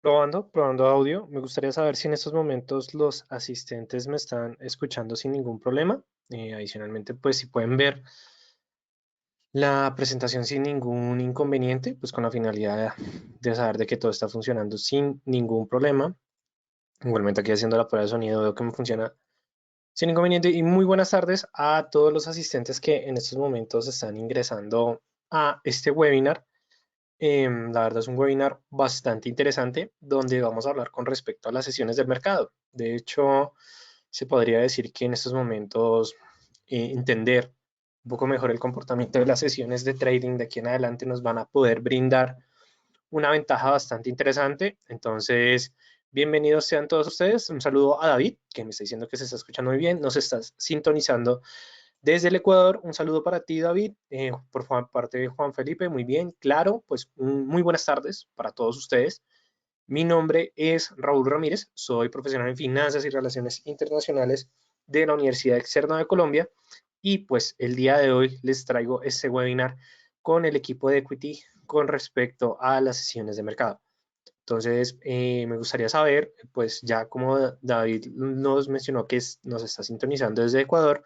Probando audio. Me gustaría saber si en estos momentos los asistentes me están escuchando sin ningún problema. Adicionalmente, pues si pueden ver la presentación sin ningún inconveniente, pues con la finalidad de saber de que todo está funcionando sin ningún problema. Igualmente aquí haciendo la prueba de sonido veo que me funciona sin inconveniente. Y muy buenas tardes a todos los asistentes que en estos momentos están ingresando a este webinar. La verdad es un webinar bastante interesante donde vamos a hablar con respecto a las sesiones del mercado. De hecho, se podría decir que en estos momentos entender un poco mejor el comportamiento de las sesiones de trading de aquí en adelante nos van a poder brindar una ventaja bastante interesante. Entonces, bienvenidos sean todos ustedes. Un saludo a David, que me está diciendo que se está escuchando muy bien, nos está sintonizando desde el Ecuador. Un saludo para ti, David, por parte de Juan Felipe. Muy bien, claro, pues muy buenas tardes para todos ustedes. Mi nombre es Raúl Ramírez, soy profesional en finanzas y relaciones internacionales de la Universidad Externa de Colombia y pues el día de hoy les traigo este webinar con el equipo de Equity con respecto a las sesiones de mercado. Entonces, me gustaría saber, pues ya como David nos mencionó que nos está sintonizando desde Ecuador,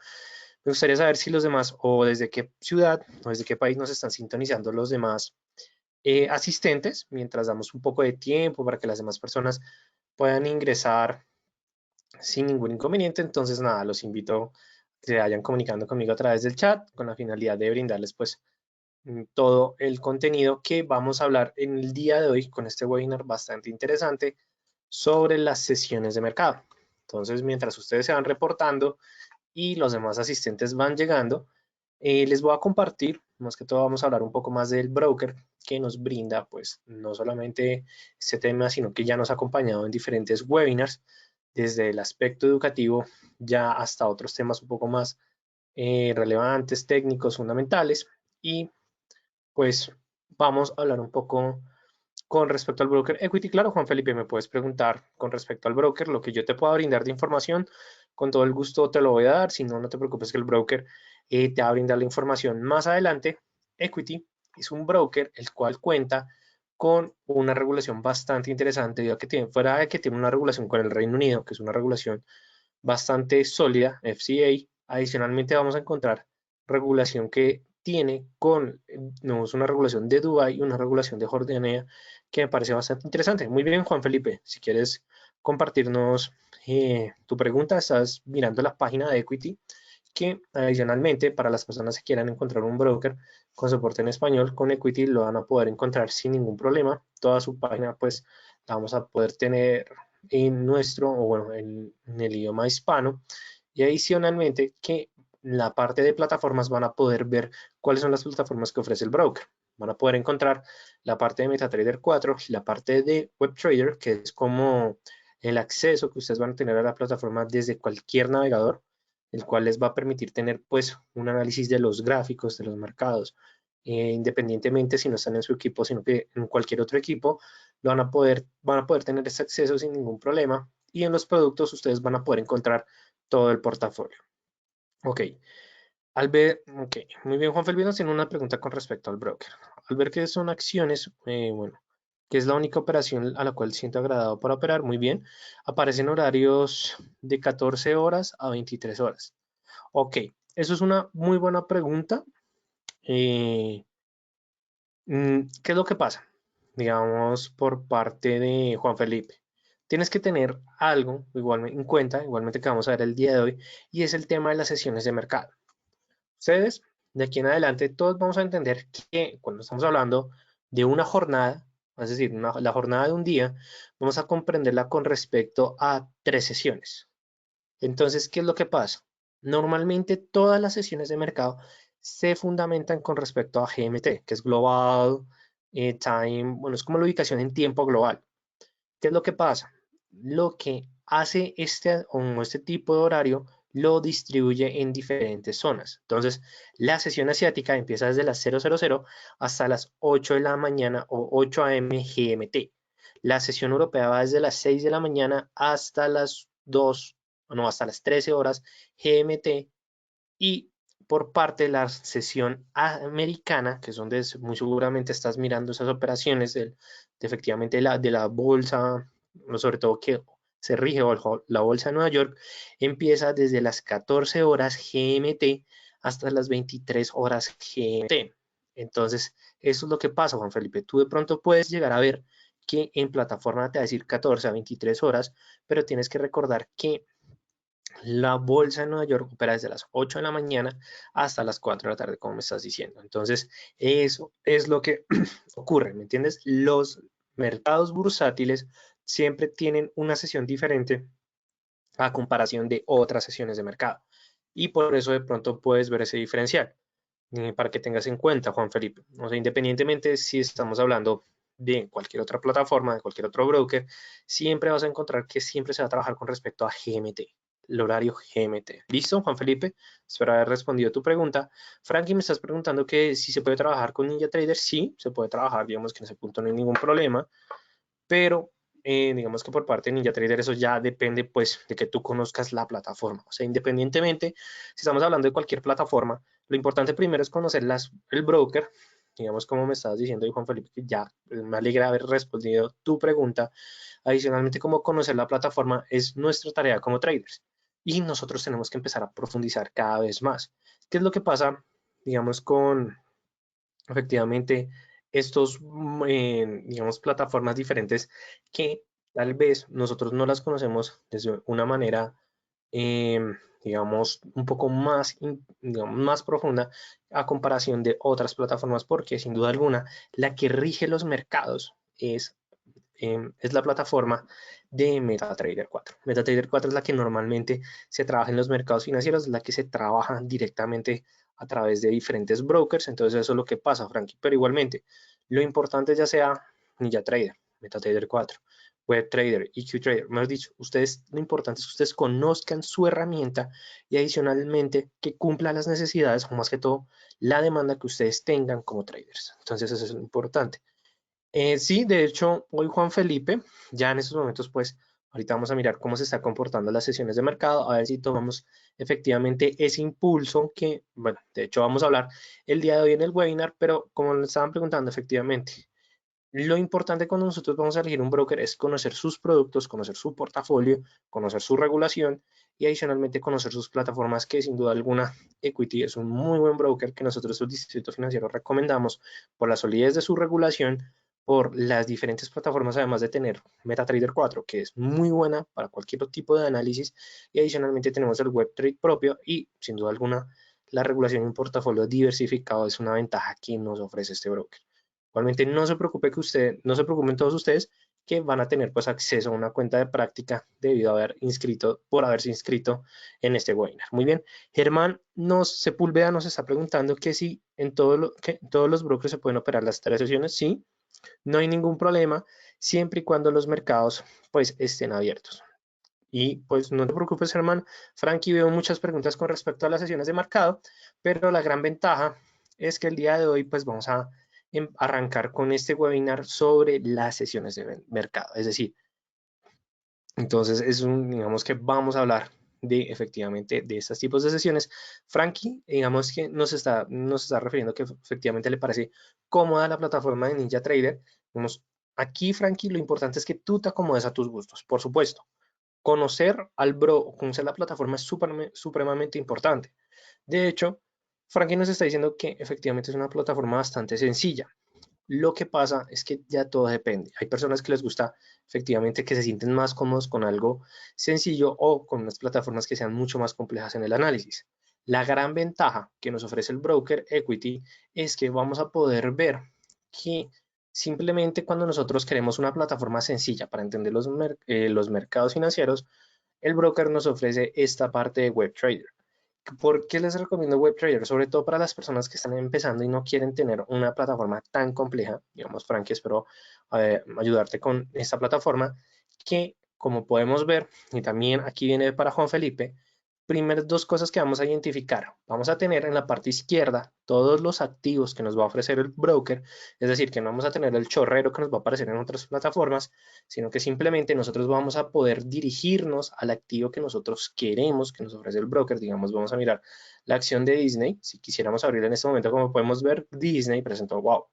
me gustaría saber si los demás, o desde qué ciudad, o desde qué país nos están sintonizando los demás asistentes, mientras damos un poco de tiempo para que las demás personas puedan ingresar sin ningún inconveniente. Entonces, nada, los invito a que se vayan comunicando conmigo a través del chat con la finalidad de brindarles pues todo el contenido que vamos a hablar en el día de hoy con este webinar bastante interesante sobre las sesiones de mercado. Entonces, mientras ustedes se van reportando y los demás asistentes van llegando, les voy a compartir, más que todo vamos a hablar un poco más del broker que nos brinda, pues no solamente este tema, sino que ya nos ha acompañado en diferentes webinars, desde el aspecto educativo ya hasta otros temas un poco más relevantes, técnicos, fundamentales. Y pues vamos a hablar un poco con respecto al broker equity. Claro, Juan Felipe, me puedes preguntar con respecto al broker, lo que yo te pueda brindar de información, con todo el gusto te lo voy a dar. Si no, no te preocupes que el broker te va a brindar la información más adelante. Equity es un broker el cual cuenta con una regulación bastante interesante, ya que tiene, fuera de que tiene una regulación con el Reino Unido, que es una regulación bastante sólida, FCA. Adicionalmente vamos a encontrar regulación que tiene con, no, es una regulación de Dubái y una regulación de Jordania que me parece bastante interesante. Muy bien, Juan Felipe, si quieres compartirnos tu pregunta, estás mirando la página de Equity, que adicionalmente para las personas que quieran encontrar un broker con soporte en español, con Equity lo van a poder encontrar sin ningún problema. Toda su página pues la vamos a poder tener en nuestro, o bueno, en el idioma hispano. Y adicionalmente que la parte de plataformas van a poder ver cuáles son las plataformas que ofrece el broker. Van a poder encontrar la parte de MetaTrader 4 y la parte de WebTrader, que es como el acceso que ustedes van a tener a la plataforma desde cualquier navegador, el cual les va a permitir tener pues un análisis de los gráficos, de los mercados, independientemente si no están en su equipo, sino que en cualquier otro equipo, van a poder tener ese acceso sin ningún problema. Y en los productos ustedes van a poder encontrar todo el portafolio. Ok, ok, muy bien, Juan Felvino tiene una pregunta con respecto al broker. Al ver que son acciones, bueno, que es la única operación a la cual siento agradado para operar, muy bien, aparecen horarios de 14 horas a 23 horas. Ok, eso es una muy buena pregunta. Eh, ¿Qué es lo que pasa? Digamos, por parte de Juan Felipe. Tienes que tener algo igualmente en cuenta, igualmente que vamos a ver el día de hoy, y es el tema de las sesiones de mercado. Ustedes, de aquí en adelante, todos vamos a entender que cuando estamos hablando de una jornada, es decir, la jornada de un día, vamos a comprenderla con respecto a 3 sesiones. Entonces, ¿qué es lo que pasa? Normalmente todas las sesiones de mercado se fundamentan con respecto a GMT, que es Global Time, bueno, es como la ubicación en tiempo global. ¿Qué es lo que pasa? Lo que hace este tipo de horario lo distribuye en diferentes zonas. Entonces, la sesión asiática empieza desde las 000 hasta las 8 de la mañana o 8 a.m. GMT. La sesión europea va desde las 6 de la mañana hasta las 2, no, hasta las 13 horas GMT. Y por parte de la sesión americana, que es donde muy seguramente estás mirando esas operaciones efectivamente de la bolsa, sobre todo que se rige bajo la bolsa de Nueva York, empieza desde las 14 horas GMT hasta las 23 horas GMT. Entonces, eso es lo que pasa, Juan Felipe. Tú de pronto puedes llegar a ver que en plataforma te va a decir 14 a 23 horas, pero tienes que recordar que la bolsa de Nueva York opera desde las 8 de la mañana hasta las 4 de la tarde, como me estás diciendo. Entonces, eso es lo que ocurre, ¿me entiendes? Los mercados bursátiles siempre tienen una sesión diferente a comparación de otras sesiones de mercado. Y por eso de pronto puedes ver ese diferencial, para que tengas en cuenta, Juan Felipe. O sea, independientemente si estamos hablando de cualquier otra plataforma, de cualquier otro broker, siempre vas a encontrar que siempre se va a trabajar con respecto a GMT, el horario GMT. ¿Listo, Juan Felipe? Espero haber respondido a tu pregunta. Frankie, me estás preguntando que si se puede trabajar con NinjaTrader. Sí, se puede trabajar, digamos que en ese punto no hay ningún problema, pero digamos que por parte de NinjaTrader eso ya depende pues de que tú conozcas la plataforma. O sea, independientemente, si estamos hablando de cualquier plataforma, lo importante primero es conocer el broker, digamos como me estabas diciendo, Juan Felipe, que ya me alegra haber respondido tu pregunta. Adicionalmente, como conocer la plataforma es nuestra tarea como traders. Y nosotros tenemos que empezar a profundizar cada vez más. ¿Qué es lo que pasa, digamos, con efectivamente estos, digamos, plataformas diferentes que tal vez nosotros no las conocemos desde una manera, digamos, un poco más, digamos, más profunda a comparación de otras plataformas, porque sin duda alguna la que rige los mercados es la plataforma de MetaTrader 4. MetaTrader 4 es la que normalmente se trabaja en los mercados financieros, es la que se trabaja directamente a través de diferentes brokers. Entonces eso es lo que pasa, Frankie. Pero igualmente, lo importante ya sea NinjaTrader, MetaTrader 4, WebTrader, EQTrader, mejor dicho, ustedes, lo importante es que ustedes conozcan su herramienta y adicionalmente que cumpla las necesidades, o más que todo, la demanda que ustedes tengan como traders. Entonces eso es lo importante. Sí, de hecho, hoy Juan Felipe, ya en estos momentos, pues, ahorita vamos a mirar cómo se está comportando las sesiones de mercado, a ver si tomamos efectivamente ese impulso que, bueno, de hecho vamos a hablar el día de hoy en el webinar, pero como le estaban preguntando, efectivamente, lo importante cuando nosotros vamos a elegir un broker es conocer sus productos, conocer su portafolio, conocer su regulación y adicionalmente conocer sus plataformas, que sin duda alguna Equity es un muy buen broker que nosotros, el Distrito Financiero, recomendamos por la solidez de su regulación, por las diferentes plataformas, además de tener MetaTrader 4, que es muy buena para cualquier tipo de análisis, y adicionalmente tenemos el WebTrade propio y sin duda alguna la regulación en portafolio diversificado es una ventaja que nos ofrece este broker. Igualmente, no se preocupe que no se preocupen todos ustedes que van a tener pues acceso a una cuenta de práctica debido a por haberse inscrito en este webinar. Muy bien, Germán Sepúlveda nos está preguntando que si que todos los brokers se pueden operar las 3 sesiones. Sí, no hay ningún problema siempre y cuando los mercados pues estén abiertos. Y pues no te preocupes, Germán. Frankie, veo muchas preguntas con respecto a las sesiones de mercado, pero la gran ventaja es que el día de hoy pues vamos a arrancar con este webinar sobre las sesiones de mercado. Es decir, entonces digamos que vamos a hablar de efectivamente de estos tipos de sesiones. Frankie, digamos que nos está refiriendo que efectivamente le parece cómoda la plataforma de NinjaTrader. Aquí, Frankie, lo importante es que tú te acomodes a tus gustos, por supuesto. Conocer la plataforma es supremamente importante. De hecho, Frankie nos está diciendo que efectivamente es una plataforma bastante sencilla. Lo que pasa es que ya todo depende. Hay personas que les gusta efectivamente que se sienten más cómodos con algo sencillo o con unas plataformas que sean mucho más complejas en el análisis. La gran ventaja que nos ofrece el broker Equity es que vamos a poder ver que simplemente cuando nosotros queremos una plataforma sencilla para entender los mercados financieros, el broker nos ofrece esta parte de WebTrader. ¿Por qué les recomiendo WebTrader? Sobre todo para las personas que están empezando y no quieren tener una plataforma tan compleja. Digamos, Frankie, espero ayudarte con esta plataforma que, como podemos ver, y también aquí viene para Juan Felipe, primeras dos cosas que vamos a identificar. Vamos a tener en la parte izquierda todos los activos que nos va a ofrecer el broker, es decir, que no vamos a tener el chorrero que nos va a aparecer en otras plataformas, sino que simplemente nosotros vamos a poder dirigirnos al activo que nosotros queremos que nos ofrece el broker. Digamos, vamos a mirar la acción de Disney. Si quisiéramos abrirla en este momento, como podemos ver, Disney presentó, wow,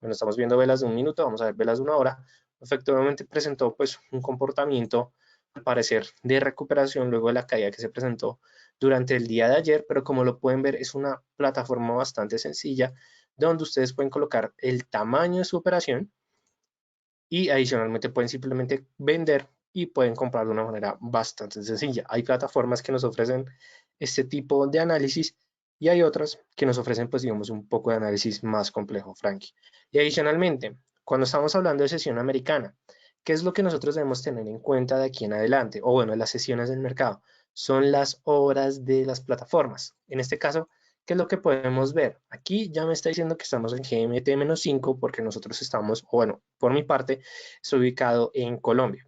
bueno, estamos viendo velas de un minuto, vamos a ver velas de una hora. Efectivamente presentó pues un comportamiento al parecer de recuperación luego de la caída que se presentó durante el día de ayer, pero como lo pueden ver es una plataforma bastante sencilla donde ustedes pueden colocar el tamaño de su operación y adicionalmente pueden simplemente vender y pueden comprar de una manera bastante sencilla. Hay plataformas que nos ofrecen este tipo de análisis y hay otras que nos ofrecen, pues digamos, un poco de análisis más complejo, Frankie. Y adicionalmente, cuando estamos hablando de sesión americana, ¿qué es lo que nosotros debemos tener en cuenta de aquí en adelante? O bueno, las sesiones del mercado. Son las horas de las plataformas. En este caso, ¿qué es lo que podemos ver? Aquí ya me está diciendo que estamos en GMT-5 porque nosotros estamos, o bueno, por mi parte, estoy ubicado en Colombia.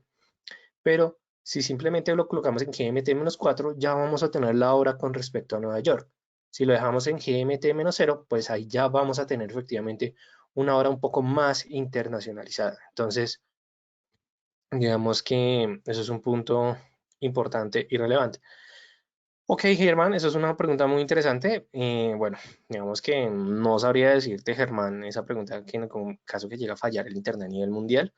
Pero si simplemente lo colocamos en GMT-4, ya vamos a tener la hora con respecto a Nueva York. Si lo dejamos en GMT-0, pues ahí ya vamos a tener efectivamente una hora un poco más internacionalizada. Entonces, digamos que eso es un punto importante y relevante. Ok, Germán, eso es una pregunta muy interesante. Bueno, digamos que no sabría decirte, Germán, esa pregunta que en algún caso que llegue a fallar el Internet a nivel mundial,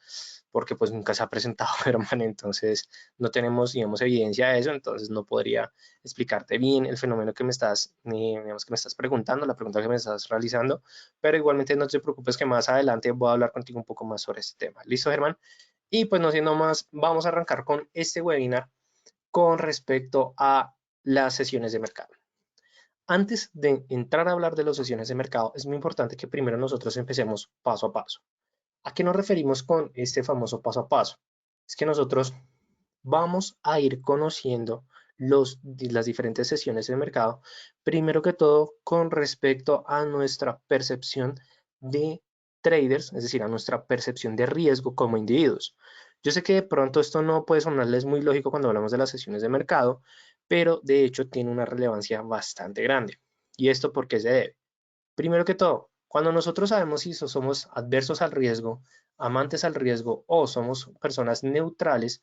porque pues nunca se ha presentado, Germán, entonces no tenemos, digamos, evidencia de eso, entonces no podría explicarte bien el fenómeno que me estás, digamos, que me estás preguntando, la pregunta que me estás realizando, pero igualmente no te preocupes que más adelante voy a hablar contigo un poco más sobre este tema. ¿Listo, Germán? Y pues no siendo más, vamos a arrancar con este webinar con respecto a las sesiones de mercado. Antes de entrar a hablar de las sesiones de mercado, es muy importante que primero nosotros empecemos paso a paso. ¿A qué nos referimos con este famoso paso a paso? Es que nosotros vamos a ir conociendo las diferentes sesiones de mercado, primero que todo con respecto a nuestra percepción de traders, es decir, a nuestra percepción de riesgo como individuos. Yo sé que de pronto esto no puede sonarles muy lógico cuando hablamos de las sesiones de mercado, pero de hecho tiene una relevancia bastante grande. ¿Y esto por qué se debe? Primero que todo, cuando nosotros sabemos si somos adversos al riesgo, amantes al riesgo o somos personas neutrales,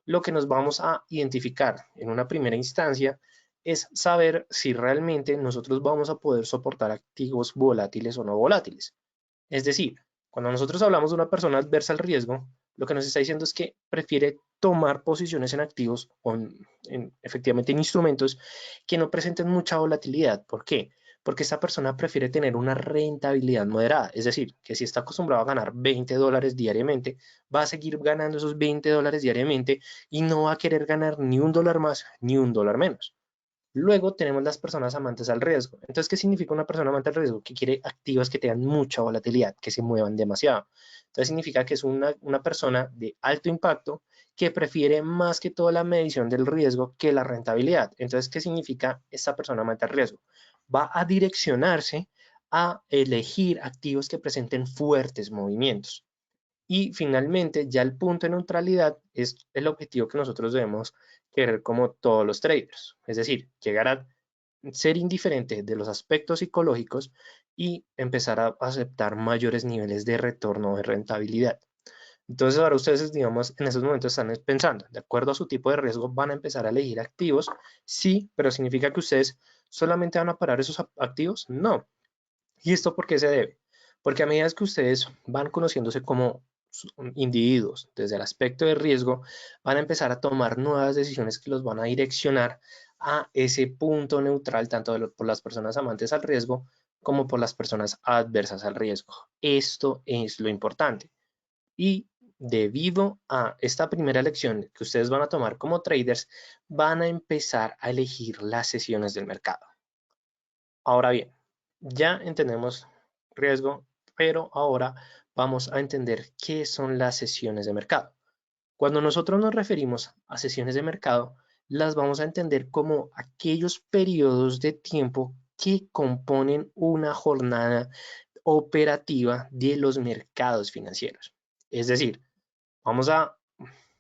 lo que nos vamos a identificar en una primera instancia es saber si realmente nosotros vamos a poder soportar activos volátiles o no volátiles. Es decir, cuando nosotros hablamos de una persona adversa al riesgo, lo que nos está diciendo es que prefiere tomar posiciones en activos o efectivamente en instrumentos que no presenten mucha volatilidad. ¿Por qué? Porque esta persona prefiere tener una rentabilidad moderada. Es decir, que si está acostumbrado a ganar $20 diariamente, va a seguir ganando esos $20 diariamente y no va a querer ganar ni un dólar más ni un dólar menos. Luego tenemos las personas amantes al riesgo. Entonces, ¿qué significa una persona amante al riesgo? Que quiere activos que tengan mucha volatilidad, que se muevan demasiado. Entonces, significa que es una persona de alto impacto que prefiere más que todo la medición del riesgo que la rentabilidad. Entonces, ¿qué significa esta persona amante al riesgo? Va a direccionarse a elegir activos que presenten fuertes movimientos. Y finalmente, ya el punto de neutralidad es el objetivo que nosotros debemos querer como todos los traders. Es decir, llegar a ser indiferente de los aspectos psicológicos y empezar a aceptar mayores niveles de retorno de rentabilidad. Entonces ahora ustedes, digamos, en esos momentos están pensando, de acuerdo a su tipo de riesgo, van a empezar a elegir activos. Sí, pero significa que ustedes solamente van a parar esos activos. No. ¿Y esto por qué se debe? Porque a medida que ustedes van conociéndose como individuos desde el aspecto de riesgo, van a empezar a tomar nuevas decisiones que los van a direccionar a ese punto neutral, tanto por las personas amantes al riesgo como por las personas adversas al riesgo. Esto es lo importante. Y debido a esta primera elección que ustedes van a tomar como traders, van a empezar a elegir las sesiones del mercado. Ahora bien, ya entendemos riesgo, pero ahora vamos a entender qué son las sesiones de mercado. Cuando nosotros nos referimos a sesiones de mercado, las vamos a entender como aquellos periodos de tiempo que componen una jornada operativa de los mercados financieros. Es decir, vamos a,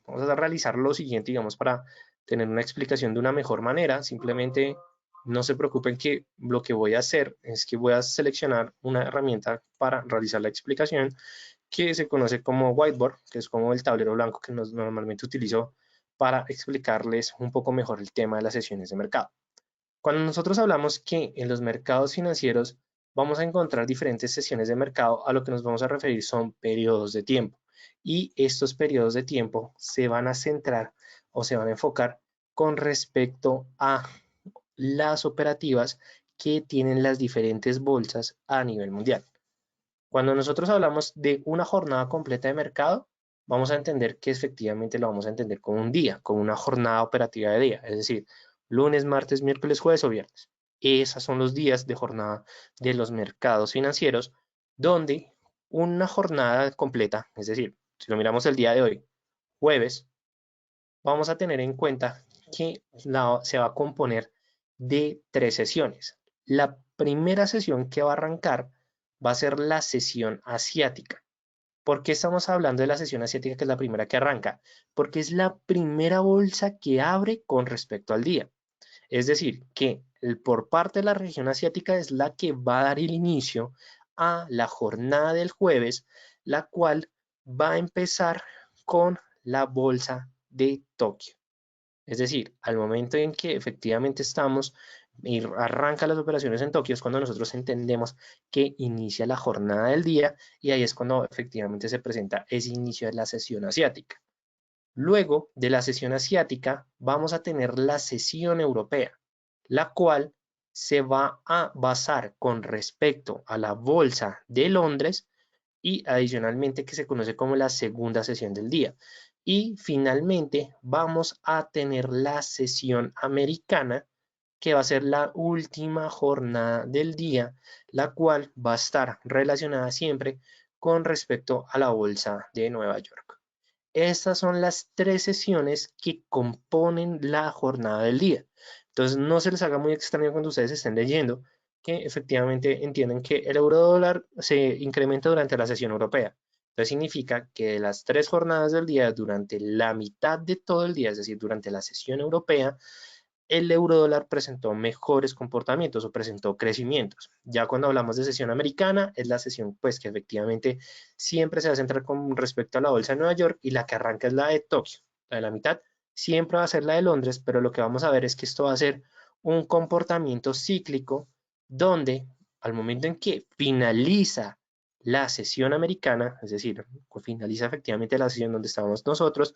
vamos a realizar lo siguiente, digamos, para tener una explicación de una mejor manera, simplemente no se preocupen que lo que voy a hacer es que voy a seleccionar una herramienta para realizar la explicación que se conoce como whiteboard, que es como el tablero blanco que normalmente utilizo para explicarles un poco mejor el tema de las sesiones de mercado. Cuando nosotros hablamos que en los mercados financieros vamos a encontrar diferentes sesiones de mercado, a lo que nos vamos a referir son periodos de tiempo. Y estos periodos de tiempo se van a centrar o se van a enfocar con respecto a las operativas que tienen las diferentes bolsas a nivel mundial. Cuando nosotros hablamos de una jornada completa de mercado, vamos a entender que efectivamente lo vamos a entender como un día, como una jornada operativa de día, es decir, lunes, martes, miércoles, jueves o viernes. Esos son los días de jornada de los mercados financieros, donde una jornada completa, es decir, si lo miramos el día de hoy, jueves, vamos a tener en cuenta que se va a componer de 3 sesiones. La primera sesión que va a arrancar va a ser la sesión asiática. ¿Por qué estamos hablando de la sesión asiática, que es la primera que arranca? Porque es la primera bolsa que abre con respecto al día. Es decir, que por parte de la región asiática es la que va a dar el inicio a la jornada del jueves, la cual va a empezar con la bolsa de Tokio. Es decir, al momento en que efectivamente estamos y arranca las operaciones en Tokio es cuando nosotros entendemos que inicia la jornada del día y ahí es cuando efectivamente se presenta ese inicio de la sesión asiática. Luego de la sesión asiática vamos a tener la sesión europea, la cual se va a basar con respecto a la bolsa de Londres y adicionalmente que se conoce como la segunda sesión del día. Y finalmente vamos a tener la sesión americana, que va a ser la última jornada del día, la cual va a estar relacionada siempre con respecto a la bolsa de Nueva York. Estas son las 3 sesiones que componen la jornada del día. Entonces no se les haga muy extraño cuando ustedes estén leyendo que efectivamente entienden que el euro dólar se incrementa durante la sesión europea. Entonces significa que de las 3 jornadas del día, durante la mitad de todo el día, es decir, durante la sesión europea, el euro dólar presentó mejores comportamientos o presentó crecimientos. Ya cuando hablamos de sesión americana, es la sesión pues que efectivamente siempre se va a centrar con respecto a la bolsa de Nueva York y la que arranca es la de Tokio, la de la mitad. Siempre va a ser la de Londres, pero lo que vamos a ver es que esto va a ser un comportamiento cíclico donde al momento en que finaliza la sesión americana, es decir, finaliza efectivamente la sesión donde estábamos nosotros,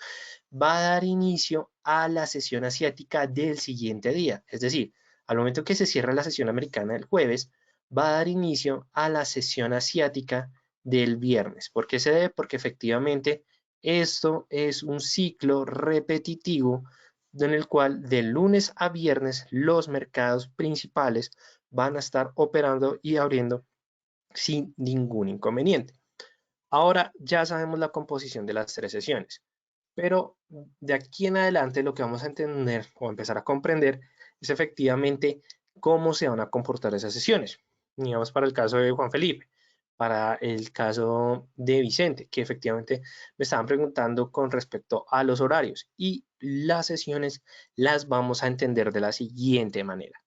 va a dar inicio a la sesión asiática del siguiente día. Es decir, al momento que se cierra la sesión americana el jueves, va a dar inicio a la sesión asiática del viernes. ¿Por qué se debe? Porque efectivamente esto es un ciclo repetitivo en el cual de lunes a viernes los mercados principales van a estar operando y abriendo sin ningún inconveniente. Ahora ya sabemos la composición de las 3 sesiones, pero de aquí en adelante lo que vamos a entender o empezar a comprender es efectivamente cómo se van a comportar esas sesiones. Digamos para el caso de Juan Felipe, para el caso de Vicente, que efectivamente me estaban preguntando con respecto a los horarios y las sesiones las vamos a entender de la siguiente manera.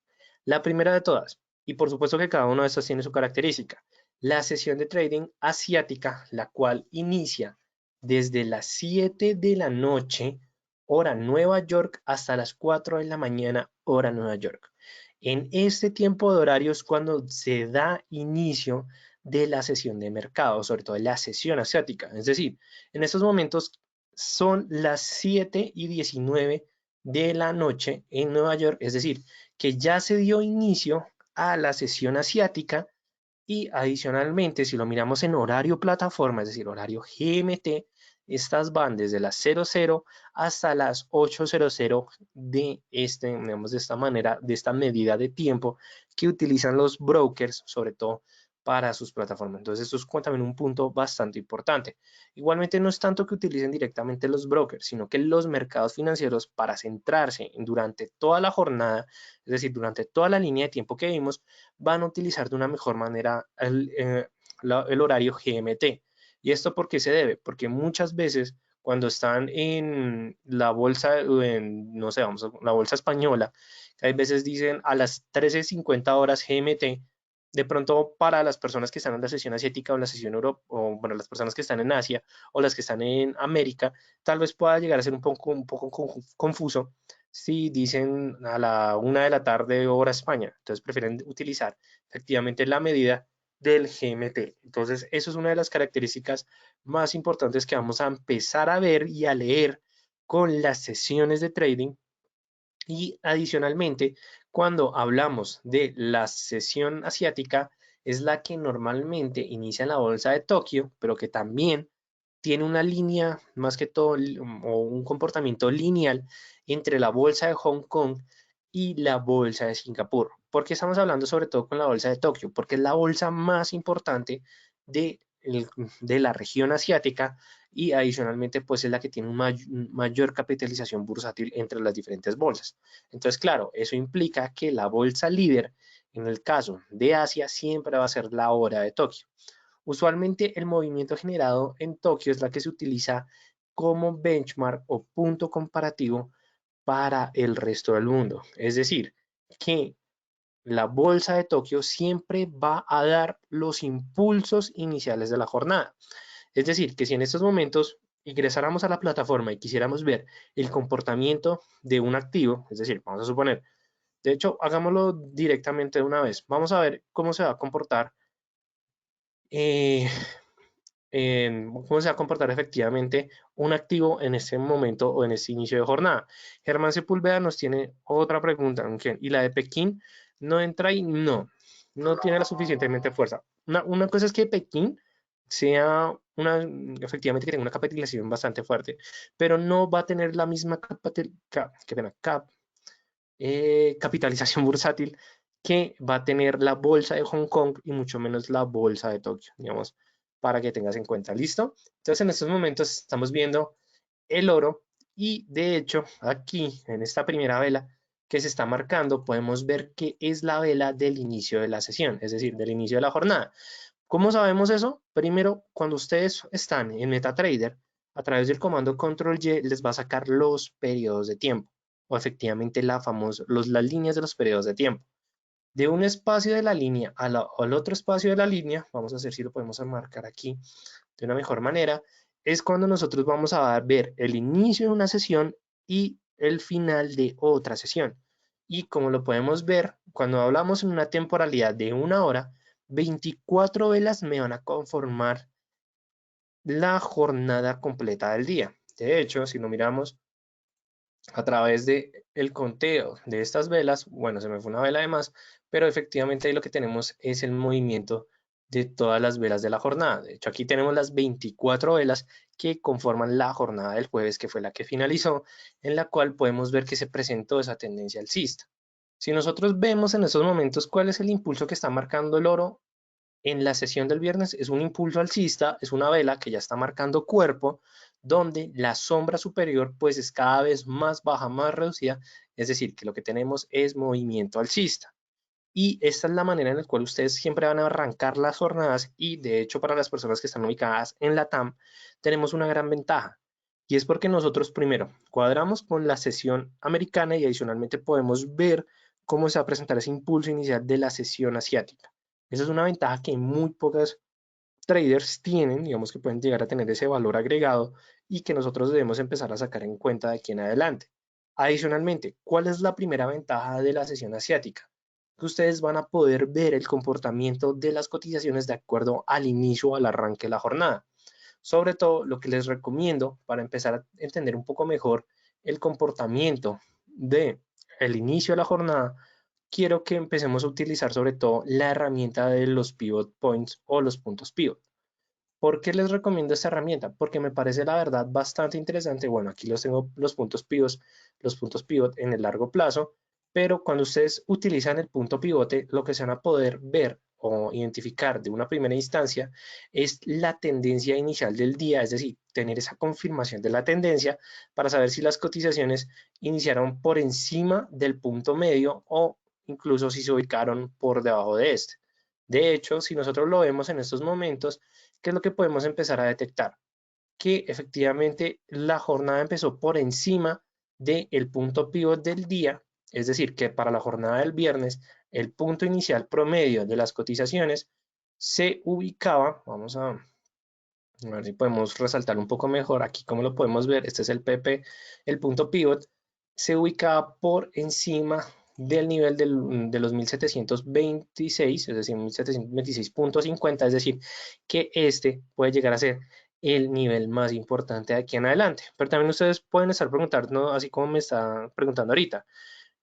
La primera de todas, y por supuesto que cada una de estas tiene su característica, la sesión de trading asiática, la cual inicia desde las 7 de la noche, hora Nueva York, hasta las 4 de la mañana, hora Nueva York. En este tiempo de horario es cuando se da inicio de la sesión de mercado, sobre todo de la sesión asiática. Es decir, en estos momentos son las 7:19 de la noche en Nueva York, es decir, que ya se dio inicio a la sesión asiática y adicionalmente, si lo miramos en horario plataforma, es decir, horario GMT, estas van desde las 00 hasta las 8:00 de digamos, de esta manera, de esta medida de tiempo que utilizan los brokers, sobre todo para sus plataformas. Entonces, esto es también un punto bastante importante. Igualmente, no es tanto que utilicen directamente los brokers, sino que los mercados financieros, para centrarse durante toda la jornada, es decir, durante toda la línea de tiempo que vimos, van a utilizar de una mejor manera el horario GMT. ¿Y esto por qué se debe? Porque muchas veces cuando están en la bolsa, no sé, vamos a la bolsa española, que hay veces dicen a las 13:50 GMT, de pronto para las personas que están en la sesión asiática o en la sesión Europa, o bueno, las personas que están en Asia o las que están en América, tal vez pueda llegar a ser un poco confuso si dicen a la 1 de la tarde hora España. Entonces prefieren utilizar efectivamente la medida del GMT. Entonces, eso es una de las características más importantes que vamos a empezar a ver y a leer con las sesiones de trading. Y adicionalmente, cuando hablamos de la sesión asiática, es la que normalmente inicia en la bolsa de Tokio, pero que también tiene una línea, más que todo, o un comportamiento lineal entre la bolsa de Hong Kong y la bolsa de Singapur. ¿Por qué estamos hablando sobre todo con la bolsa de Tokio? Porque es la bolsa más importante de, de la región asiática y adicionalmente pues es la que tiene una mayor capitalización bursátil entre las diferentes bolsas. Entonces, claro, eso implica que la bolsa líder, en el caso de Asia, siempre va a ser la hora de Tokio. Usualmente el movimiento generado en Tokio es la que se utiliza como benchmark o punto comparativo para el resto del mundo. Es decir, que la bolsa de Tokio siempre va a dar los impulsos iniciales de la jornada. Es decir, que si en estos momentos ingresáramos a la plataforma y quisiéramos ver el comportamiento de un activo, es decir, vamos a suponer, de hecho, hagámoslo directamente de una vez. Vamos a ver cómo se va a comportar eh, cómo se va a comportar efectivamente un activo en este momento o en este inicio de jornada. Germán Sepúlveda nos tiene otra pregunta, ¿y la de Pekín no entra ahí? No, no tiene la suficientemente fuerza. Una cosa es que Pekín sea efectivamente que tenga una capitalización bastante fuerte, pero no va a tener la misma capitalización bursátil que va a tener la bolsa de Hong Kong y mucho menos la bolsa de Tokio, digamos, para que tengas en cuenta. ¿Listo? Entonces, en estos momentos estamos viendo el oro y de hecho aquí en esta primera vela que se está marcando podemos ver que es la vela del inicio de la sesión, es decir, del inicio de la jornada. ¿Cómo sabemos eso? Primero, cuando ustedes están en MetaTrader, a través del comando Control Y les va a sacar los periodos de tiempo o efectivamente las líneas de los periodos de tiempo. De un espacio de la línea al otro espacio de la línea, vamos a ver si lo podemos marcar aquí de una mejor manera, es cuando nosotros vamos a ver el inicio de una sesión y el final de otra sesión. Y como lo podemos ver, cuando hablamos en una temporalidad de 1 hora, 24 velas me van a conformar la jornada completa del día. De hecho, si lo miramos a través de el conteo de estas velas, bueno, se me fue una vela de más, pero efectivamente ahí lo que tenemos es el movimiento de todas las velas de la jornada. De hecho, aquí tenemos las 24 velas que conforman la jornada del jueves, que fue la que finalizó, en la cual podemos ver que se presentó esa tendencia alcista. Si nosotros vemos en esos momentos cuál es el impulso que está marcando el oro en la sesión del viernes, es un impulso alcista, es una vela que ya está marcando cuerpo, donde la sombra superior pues es cada vez más baja, más reducida, es decir, que lo que tenemos es movimiento alcista. Y esta es la manera en la cual ustedes siempre van a arrancar las jornadas y de hecho para las personas que están ubicadas en la TAM tenemos una gran ventaja. Y es porque nosotros primero cuadramos con la sesión americana y adicionalmente podemos ver cómo se va a presentar ese impulso inicial de la sesión asiática. Esa es una ventaja que muy pocas traders tienen, digamos que pueden llegar a tener ese valor agregado y que nosotros debemos empezar a sacar en cuenta de aquí en adelante. Adicionalmente, ¿cuál es la primera ventaja de la sesión asiática? Que ustedes van a poder ver el comportamiento de las cotizaciones de acuerdo al inicio o al arranque de la jornada. Sobre todo, lo que les recomiendo para empezar a entender un poco mejor el comportamiento de el inicio de la jornada, quiero que empecemos a utilizar sobre todo la herramienta de los pivot points o los puntos pivot. ¿Por qué les recomiendo esta herramienta? Porque me parece la verdad bastante interesante. Bueno, aquí los tengo los puntos pivot en el largo plazo, pero cuando ustedes utilizan el punto pivote, lo que se van a poder ver o identificar de una primera instancia es la tendencia inicial del día, es decir, tener esa confirmación de la tendencia para saber si las cotizaciones iniciaron por encima del punto medio o incluso si se ubicaron por debajo de este. De hecho, si nosotros lo vemos en estos momentos, ¿qué es lo que podemos empezar a detectar? que efectivamente la jornada empezó por encima del punto pivot del día, es decir, que para la jornada del viernes el punto inicial promedio de las cotizaciones se ubicaba, vamos a ver si podemos resaltar un poco mejor, aquí como lo podemos ver, este es el PP, el punto pivot, se ubicaba por encima del nivel de los 1726, es decir, 1726.50, es decir, que este puede llegar a ser el nivel más importante de aquí en adelante. Pero también ustedes pueden estar preguntando, así como me está preguntando ahorita,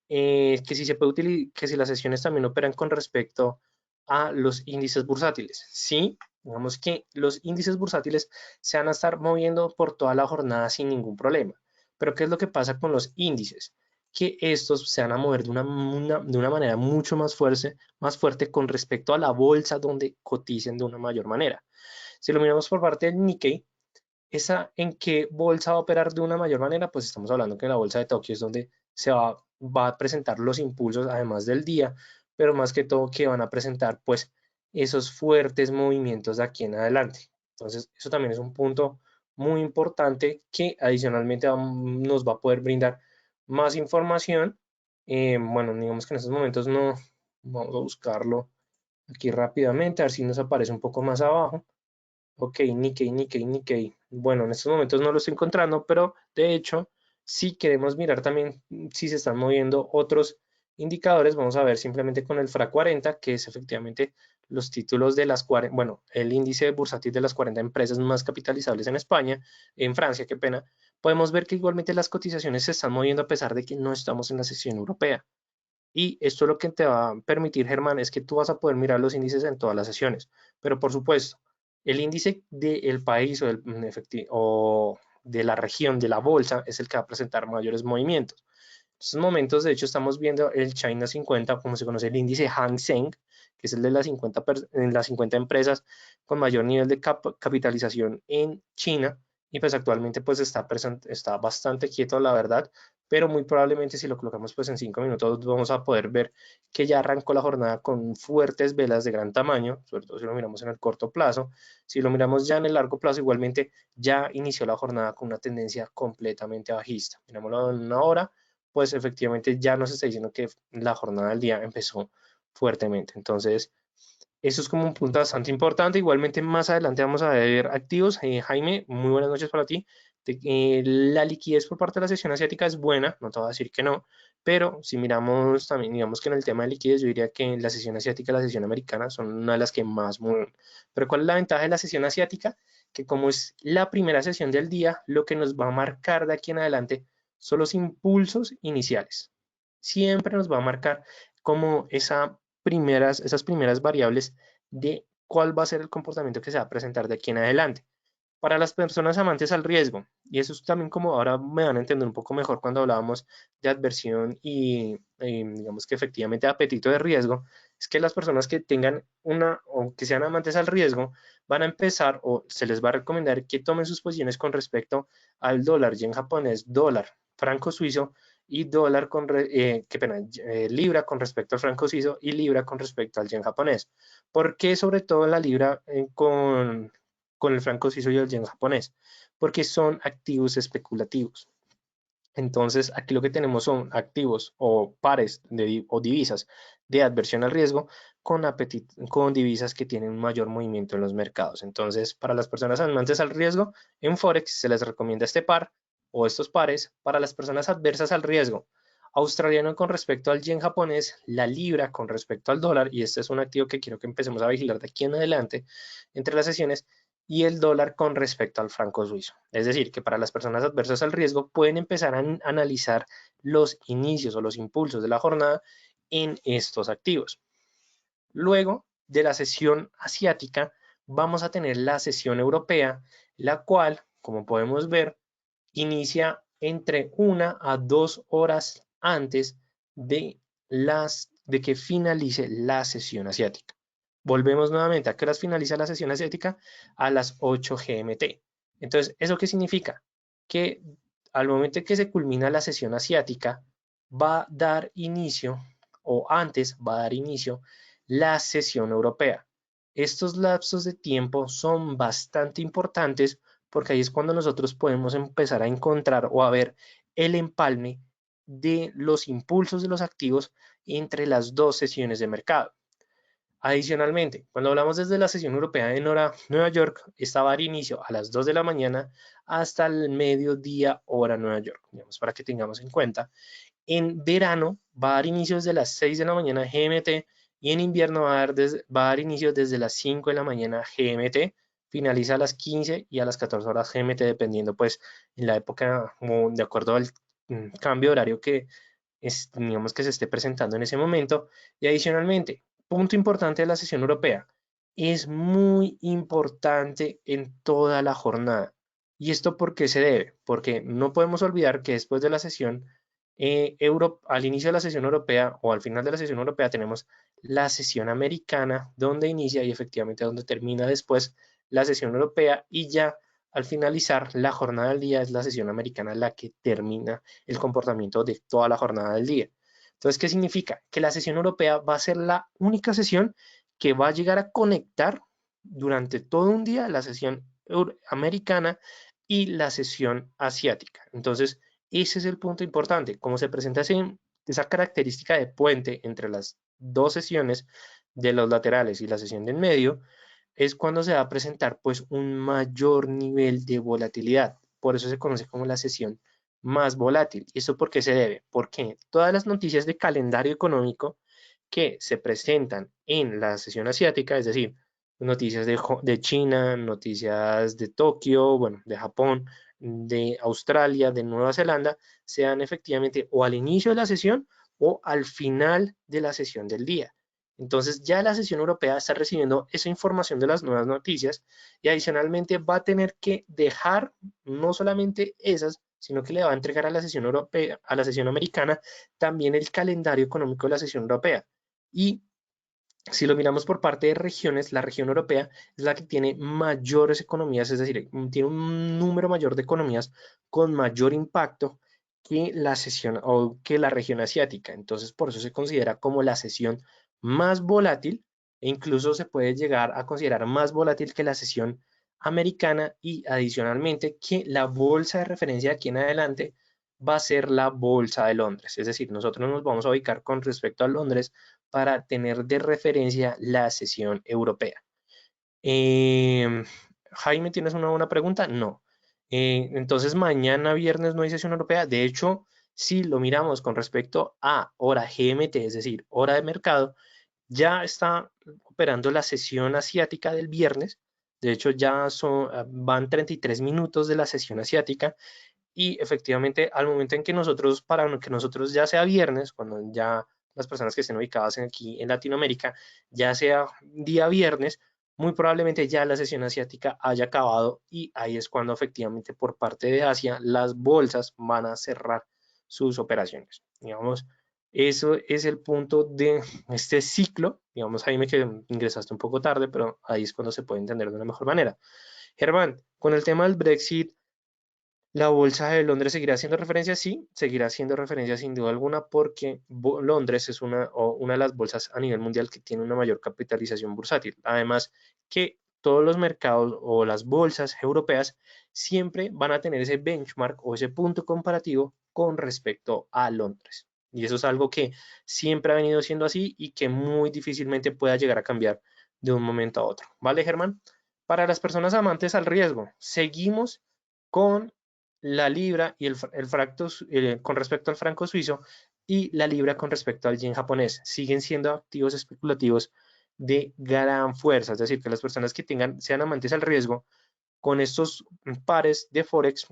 que si se puede utilizar, que si las sesiones también operan con respecto a los índices bursátiles. Sí, digamos que los índices bursátiles se van a estar moviendo por toda la jornada sin ningún problema. Pero ¿qué es lo que pasa con los índices? Que estos se van a mover de una manera mucho más fuerte con respecto a la bolsa donde coticen de una mayor manera. Si lo miramos por parte del Nikkei, ¿esa en qué bolsa va a operar de una mayor manera? Pues estamos hablando que la bolsa de Tokio es donde va a presentar los impulsos además del día, pero más que todo que van a presentar pues esos fuertes movimientos de aquí en adelante. Entonces, eso también es un punto muy importante que adicionalmente nos va a poder brindar más información. Bueno, digamos que en estos momentos no, vamos a buscarlo aquí rápidamente, a ver si nos aparece un poco más abajo. Ok, Nikkei, Nikkei, Nikkei. Bueno, en estos momentos no lo estoy encontrando, pero de hecho, si queremos mirar también si se están moviendo otros indicadores, vamos a ver simplemente con el FRA 40, que es efectivamente los títulos de las 40, bueno, el índice bursátil de las 40 empresas más capitalizables en España, en Francia, qué pena. Podemos ver que igualmente las cotizaciones se están moviendo a pesar de que no estamos en la sesión europea. Y esto lo que te va a permitir, Germán, es que tú vas a poder mirar los índices en todas las sesiones. Pero por supuesto, el índice del país o de la región, de la bolsa, es el que va a presentar mayores movimientos. En estos momentos, de hecho, estamos viendo el China 50, como se conoce el índice Hang Seng, que es el de las 50 empresas con mayor nivel de capitalización en China. Y pues actualmente pues está bastante quieto, la verdad, pero muy probablemente si lo colocamos pues en 5 minutos vamos a poder ver que ya arrancó la jornada con fuertes velas de gran tamaño, sobre todo si lo miramos en el corto plazo. Si lo miramos ya en el largo plazo, igualmente ya inició la jornada con una tendencia completamente bajista. Mirámoslo en una hora, pues efectivamente ya nos está diciendo que la jornada del día empezó fuertemente. Entonces, eso es como un punto bastante importante. Igualmente, más adelante vamos a ver activos. Jaime, muy buenas noches para ti. La liquidez por parte de la sesión asiática es buena, no te voy a decir que no, pero si miramos también, digamos que en el tema de liquidez, yo diría que la sesión asiática y la sesión americana son una de las que más mueven. Pero ¿cuál es la ventaja de la sesión asiática? Que como es la primera sesión del día, lo que nos va a marcar de aquí en adelante son los impulsos iniciales. Siempre nos va a marcar como esas primeras variables de cuál va a ser el comportamiento que se va a presentar de aquí en adelante. Para las personas amantes al riesgo, y eso es también como ahora me van a entender un poco mejor cuando hablábamos de adversión y digamos que efectivamente apetito de riesgo, es que las personas que tengan o que sean amantes al riesgo van a empezar o se les va a recomendar que tomen sus posiciones con respecto al dólar, yen japonés, dólar, franco suizo y dólar qué pena, libra con respecto al franco suizo y libra con respecto al yen japonés. ¿Por qué sobre todo la libra con el franco suizo y el yen japonés? Porque son activos especulativos. Entonces, aquí lo que tenemos son activos o pares o divisas de adversión al riesgo con divisas que tienen un mayor movimiento en los mercados. Entonces, para las personas amantes al riesgo, en Forex se les recomienda este par o estos pares. Para las personas adversas al riesgo, australiano con respecto al yen japonés, la libra con respecto al dólar, y este es un activo que quiero que empecemos a vigilar de aquí en adelante entre las sesiones, y el dólar con respecto al franco suizo. Es decir, que para las personas adversas al riesgo pueden empezar a analizar los inicios o los impulsos de la jornada en estos activos. Luego de la sesión asiática, vamos a tener la sesión europea, la cual, como podemos ver, inicia entre 1 a 2 horas antes de que finalice la sesión asiática. Volvemos nuevamente a que las finaliza la sesión asiática a las 8 GMT. Entonces, ¿eso qué significa? Que al momento que se culmina la sesión asiática, va a dar inicio, o antes va a dar inicio, la sesión europea. Estos lapsos de tiempo son bastante importantes porque ahí es cuando nosotros podemos empezar a encontrar o a ver el empalme de los impulsos de los activos entre las dos sesiones de mercado. Adicionalmente, cuando hablamos desde la sesión europea en hora Nueva York, esta va a dar inicio a las 2 de la mañana hasta el mediodía hora Nueva York, digamos, para que tengamos en cuenta. En verano va a dar inicio desde las 6 de la mañana GMT y en invierno va a dar inicio desde las 5 de la mañana GMT, finaliza a las 15 y a las 14 horas GMT, dependiendo pues en la época, de acuerdo al cambio de horario que digamos que se esté presentando en ese momento. Y adicionalmente, punto importante de la sesión europea, es muy importante en toda la jornada. ¿Y esto por qué se debe? Porque no podemos olvidar que después de la sesión, al inicio de la sesión europea o al final de la sesión europea tenemos la sesión americana, donde inicia y efectivamente donde termina después la sesión europea, y ya al finalizar la jornada del día es la sesión americana la que termina el comportamiento de toda la jornada del día. Entonces, ¿qué significa? Que la sesión europea va a ser la única sesión que va a llegar a conectar durante todo un día la sesión americana y la sesión asiática. Entonces, ese es el punto importante. Como se presenta esa característica de puente entre las dos sesiones de los laterales y la sesión del medio, es cuando se va a presentar pues un mayor nivel de volatilidad. Por eso se conoce como la sesión más volátil. ¿Y esto por qué se debe? Porque todas las noticias de calendario económico que se presentan en la sesión asiática, es decir, noticias de China, noticias de Tokio, bueno, de Japón, de Australia, de Nueva Zelanda, sean efectivamente o al inicio de la sesión o al final de la sesión del día. Entonces ya la sesión europea está recibiendo esa información de las nuevas noticias y adicionalmente va a tener que dejar no solamente esas, sino que le va a entregar a la sesión europea, a la sesión americana, también el calendario económico de la sesión europea. Y si lo miramos por parte de regiones, la región europea es la que tiene mayores economías, es decir, tiene un número mayor de economías con mayor impacto que la sesión o que la región asiática. Entonces, por eso se considera como la sesión más volátil e incluso se puede llegar a considerar más volátil que la sesión americana, y adicionalmente que la bolsa de referencia de aquí en adelante va a ser la bolsa de Londres. Es decir, nosotros nos vamos a ubicar con respecto a Londres para tener de referencia la sesión europea. Jaime, ¿tienes una buena pregunta? No. Entonces, mañana viernes no hay sesión europea. De hecho, si lo miramos con respecto a hora GMT, es decir, hora de mercado, ya está operando la sesión asiática del viernes. De hecho, ya van 33 minutos de la sesión asiática, y efectivamente al momento en que nosotros, para que nosotros ya sea viernes, cuando ya las personas que estén ubicadas aquí en Latinoamérica, ya sea día viernes, muy probablemente ya la sesión asiática haya acabado, y ahí es cuando efectivamente por parte de Asia las bolsas van a cerrar sus operaciones. Digamos, eso es el punto de este ciclo. Digamos, Jaime, que ingresaste un poco tarde, pero ahí es cuando se puede entender de una mejor manera. Germán, con el tema del Brexit, ¿la bolsa de Londres seguirá siendo referencia? Sí, seguirá siendo referencia sin duda alguna, porque Londres es una de las bolsas a nivel mundial que tiene una mayor capitalización bursátil. Además, que todos los mercados o las bolsas europeas siempre van a tener ese benchmark o ese punto comparativo con respecto a Londres. Y eso es algo que siempre ha venido siendo así y que muy difícilmente pueda llegar a cambiar de un momento a otro. ¿Vale, Germán? Para las personas amantes al riesgo, seguimos con la libra y el fracto con respecto al franco suizo, y la libra con respecto al yen japonés. Siguen siendo activos especulativos de gran fuerza, es decir, que las personas que sean amantes al riesgo, con estos pares de Forex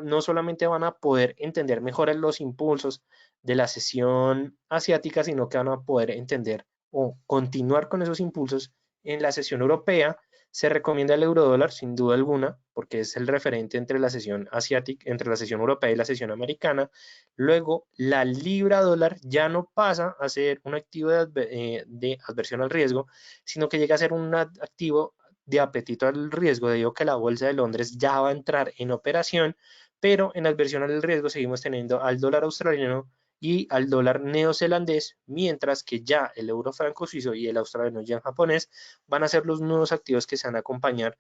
no solamente van a poder entender mejor los impulsos de la sesión asiática, sino que van a poder entender o continuar con esos impulsos en la sesión europea. Se recomienda el eurodólar sin duda alguna, porque es el referente entre la sesión asiática, entre la sesión europea y la sesión americana. Luego, la libra dólar ya no pasa a ser un activo de adversión al riesgo, sino que llega a ser un activo de apetito al riesgo, debido a que la bolsa de Londres ya va a entrar en operación, pero en adversión al riesgo seguimos teniendo al dólar australiano y al dólar neozelandés, mientras que ya el euro franco suizo y el australiano yen japonés van a ser los nuevos activos que se van a acompañar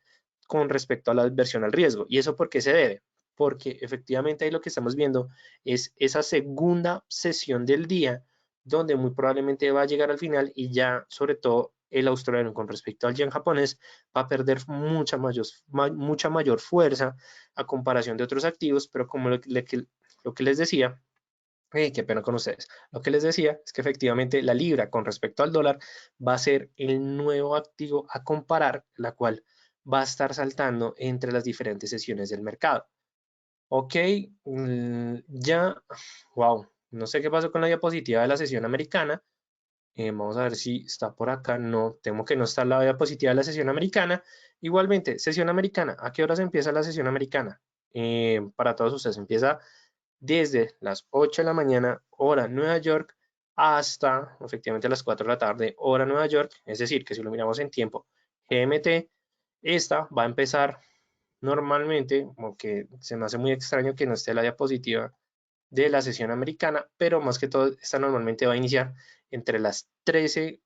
con respecto a la adversión al riesgo. ¿Y eso por qué se debe? Porque efectivamente ahí lo que estamos viendo es esa segunda sesión del día donde muy probablemente va a llegar al final y ya sobre todo el australiano con respecto al yen japonés va a perder mucha mayor fuerza a comparación de otros activos, pero como lo que les decía, qué pena con ustedes. Lo que les decía es que efectivamente la libra con respecto al dólar va a ser el nuevo activo a comparar, la cual va a estar saltando entre las diferentes sesiones del mercado. Ok, ya, wow, no sé qué pasó con la diapositiva de la sesión americana. Vamos a ver si está por acá. No, temo que no está la diapositiva de la sesión americana. Igualmente, sesión americana. ¿A qué horas empieza la sesión americana? Para todos ustedes, empieza desde las 8 de la mañana, hora Nueva York, hasta efectivamente las 4 de la tarde, hora Nueva York. Es decir, que si lo miramos en tiempo GMT, esta va a empezar normalmente, aunque se me hace muy extraño que no esté la diapositiva de la sesión americana, pero más que todo, esta normalmente va a iniciar entre las 13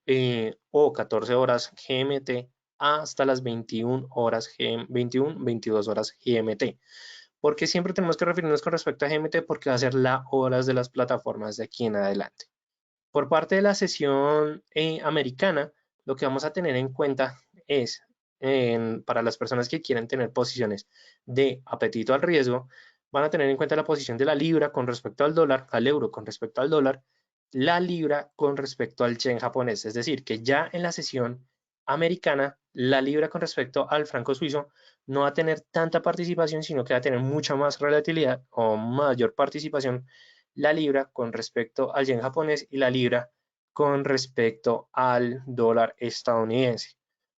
o 14 horas GMT hasta las 21 horas, 21, 22 horas GMT. Porque siempre tenemos que referirnos con respecto a GMT porque va a ser la horas de las plataformas de aquí en adelante. Por parte de la sesión americana, lo que vamos a tener en cuenta es, para las personas que quieren tener posiciones de apetito al riesgo, van a tener en cuenta la posición de la libra con respecto al dólar, al euro con respecto al dólar, la libra con respecto al yen japonés. Es decir, que ya en la sesión americana, la libra con respecto al franco suizo no va a tener tanta participación, sino que va a tener mucha más relatividad o mayor participación la libra con respecto al yen japonés y la libra con respecto al dólar estadounidense.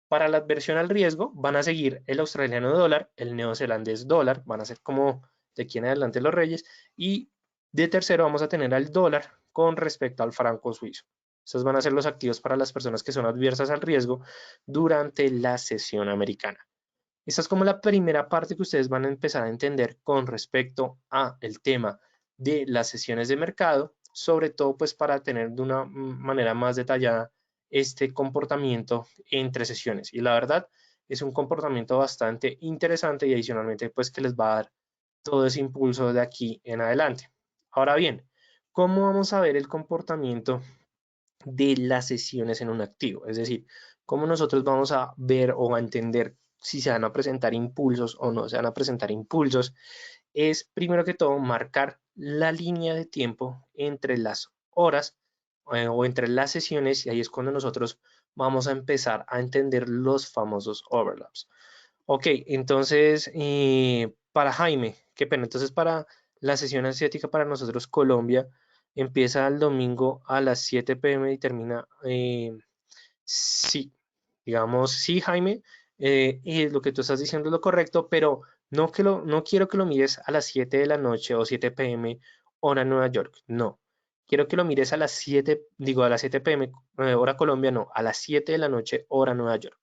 Para la adversión al riesgo van a seguir el australiano dólar, el neozelandés dólar, van a ser como de aquí en adelante los reyes, y de tercero vamos a tener al dólar con respecto al franco suizo. Estos van a ser los activos para las personas que son adversas al riesgo durante la sesión americana. Esta es como la primera parte que ustedes van a empezar a entender con respecto a el tema de las sesiones de mercado, sobre todo pues para tener de una manera más detallada este comportamiento entre sesiones. Y la verdad es un comportamiento bastante interesante y adicionalmente pues que les va a dar todo ese impulso de aquí en adelante. Ahora bien, ¿cómo vamos a ver el comportamiento de las sesiones en un activo? Es decir, cómo nosotros vamos a ver o a entender si se van a presentar impulsos o no se van a presentar impulsos, es primero que todo marcar la línea de tiempo entre las horas o entre las sesiones, y ahí es cuando nosotros vamos a empezar a entender los famosos overlaps. Ok, entonces para Jaime, qué pena, entonces para la sesión asiática para nosotros Colombia empieza el domingo a las 7 p.m. y termina, sí, digamos, sí, Jaime, y lo que tú estás diciendo es lo correcto, pero no quiero que lo mires a las 7 de la noche o 7 p.m. hora Nueva York, no. Quiero que lo mires a las 7, digo, a las 7 p.m. Hora Colombia, no, a las 7 de la noche hora Nueva York.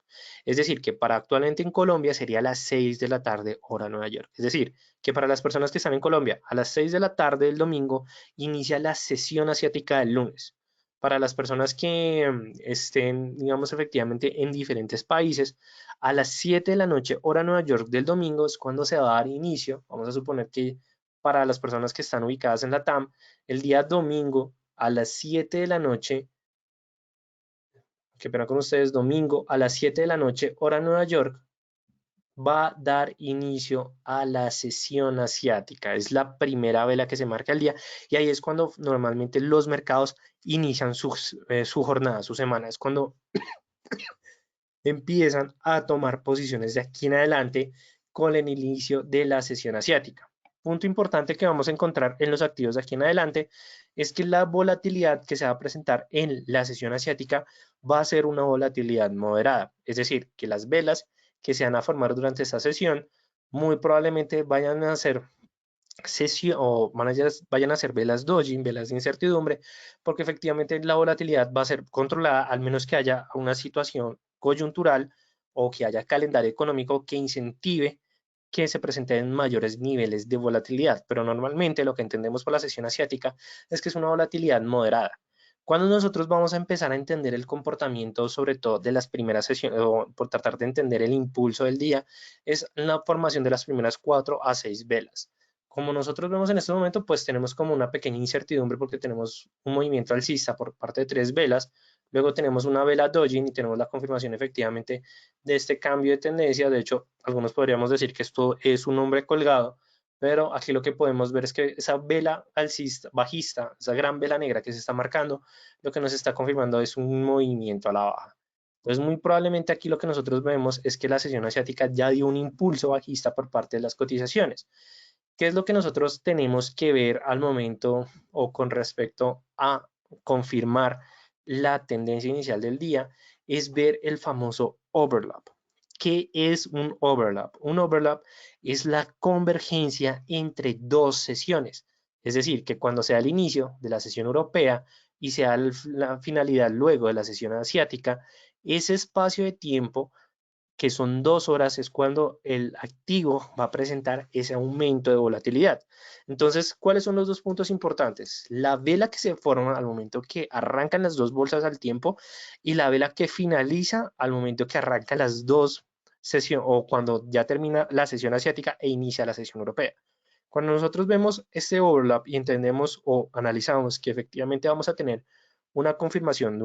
Es decir, que para actualmente en Colombia sería a las 6 de la tarde hora Nueva York. Es decir, que para las personas que están en Colombia, a las 6 de la tarde del domingo inicia la sesión asiática del lunes. Para las personas que estén, digamos, efectivamente en diferentes países, a las 7 de la noche, hora Nueva York del domingo, es cuando se va a dar inicio. Vamos a suponer que para las personas que están ubicadas en la TAM, el día domingo a las 7 de la noche, qué pena con ustedes, domingo a las 7 de la noche, hora Nueva York, va a dar inicio a la sesión asiática. Es la primera vela que se marca el día y ahí es cuando normalmente los mercados inician su jornada, su semana. Es cuando empiezan a tomar posiciones de aquí en adelante con el inicio de la sesión asiática. Punto importante que vamos a encontrar en los activos de aquí en adelante es que la volatilidad que se va a presentar en la sesión asiática va a ser una volatilidad moderada, es decir, que las velas que se van a formar durante esta sesión muy probablemente vayan a ser sesión o vayan a ser velas doji, velas de incertidumbre, porque efectivamente la volatilidad va a ser controlada al menos que haya una situación coyuntural o que haya calendario económico que incentive que se presenten mayores niveles de volatilidad, pero normalmente lo que entendemos por la sesión asiática es que es una volatilidad moderada. Cuando nosotros vamos a empezar a entender el comportamiento, sobre todo de las primeras sesiones, o por tratar de entender el impulso del día, es la formación de las primeras 4 a 6 velas. Como nosotros vemos en este momento, pues tenemos como una pequeña incertidumbre porque tenemos un movimiento alcista por parte de 3 velas, luego tenemos una vela doji y tenemos la confirmación efectivamente de este cambio de tendencia. De hecho, algunos podríamos decir que esto es un hombre colgado, pero aquí lo que podemos ver es que esa vela alcista, bajista, esa gran vela negra que se está marcando, lo que nos está confirmando es un movimiento a la baja. Entonces, muy probablemente aquí lo que nosotros vemos es que la sesión asiática ya dio un impulso bajista por parte de las cotizaciones. ¿Qué es lo que nosotros tenemos que ver al momento o con respecto a confirmar la tendencia inicial del día? Es ver el famoso overlap. ¿Qué es un overlap? Un overlap es la convergencia entre dos sesiones. Es decir, que cuando sea el inicio de la sesión europea y sea la finalidad luego de la sesión asiática, ese espacio de tiempo que son 2 horas, es cuando el activo va a presentar ese aumento de volatilidad. Entonces, ¿cuáles son los dos puntos importantes? La vela que se forma al momento que arrancan las dos bolsas al tiempo y la vela que finaliza al momento que arrancan las dos sesiones o cuando ya termina la sesión asiática e inicia la sesión europea. Cuando nosotros vemos este overlap y entendemos o analizamos que efectivamente vamos a tener una confirmación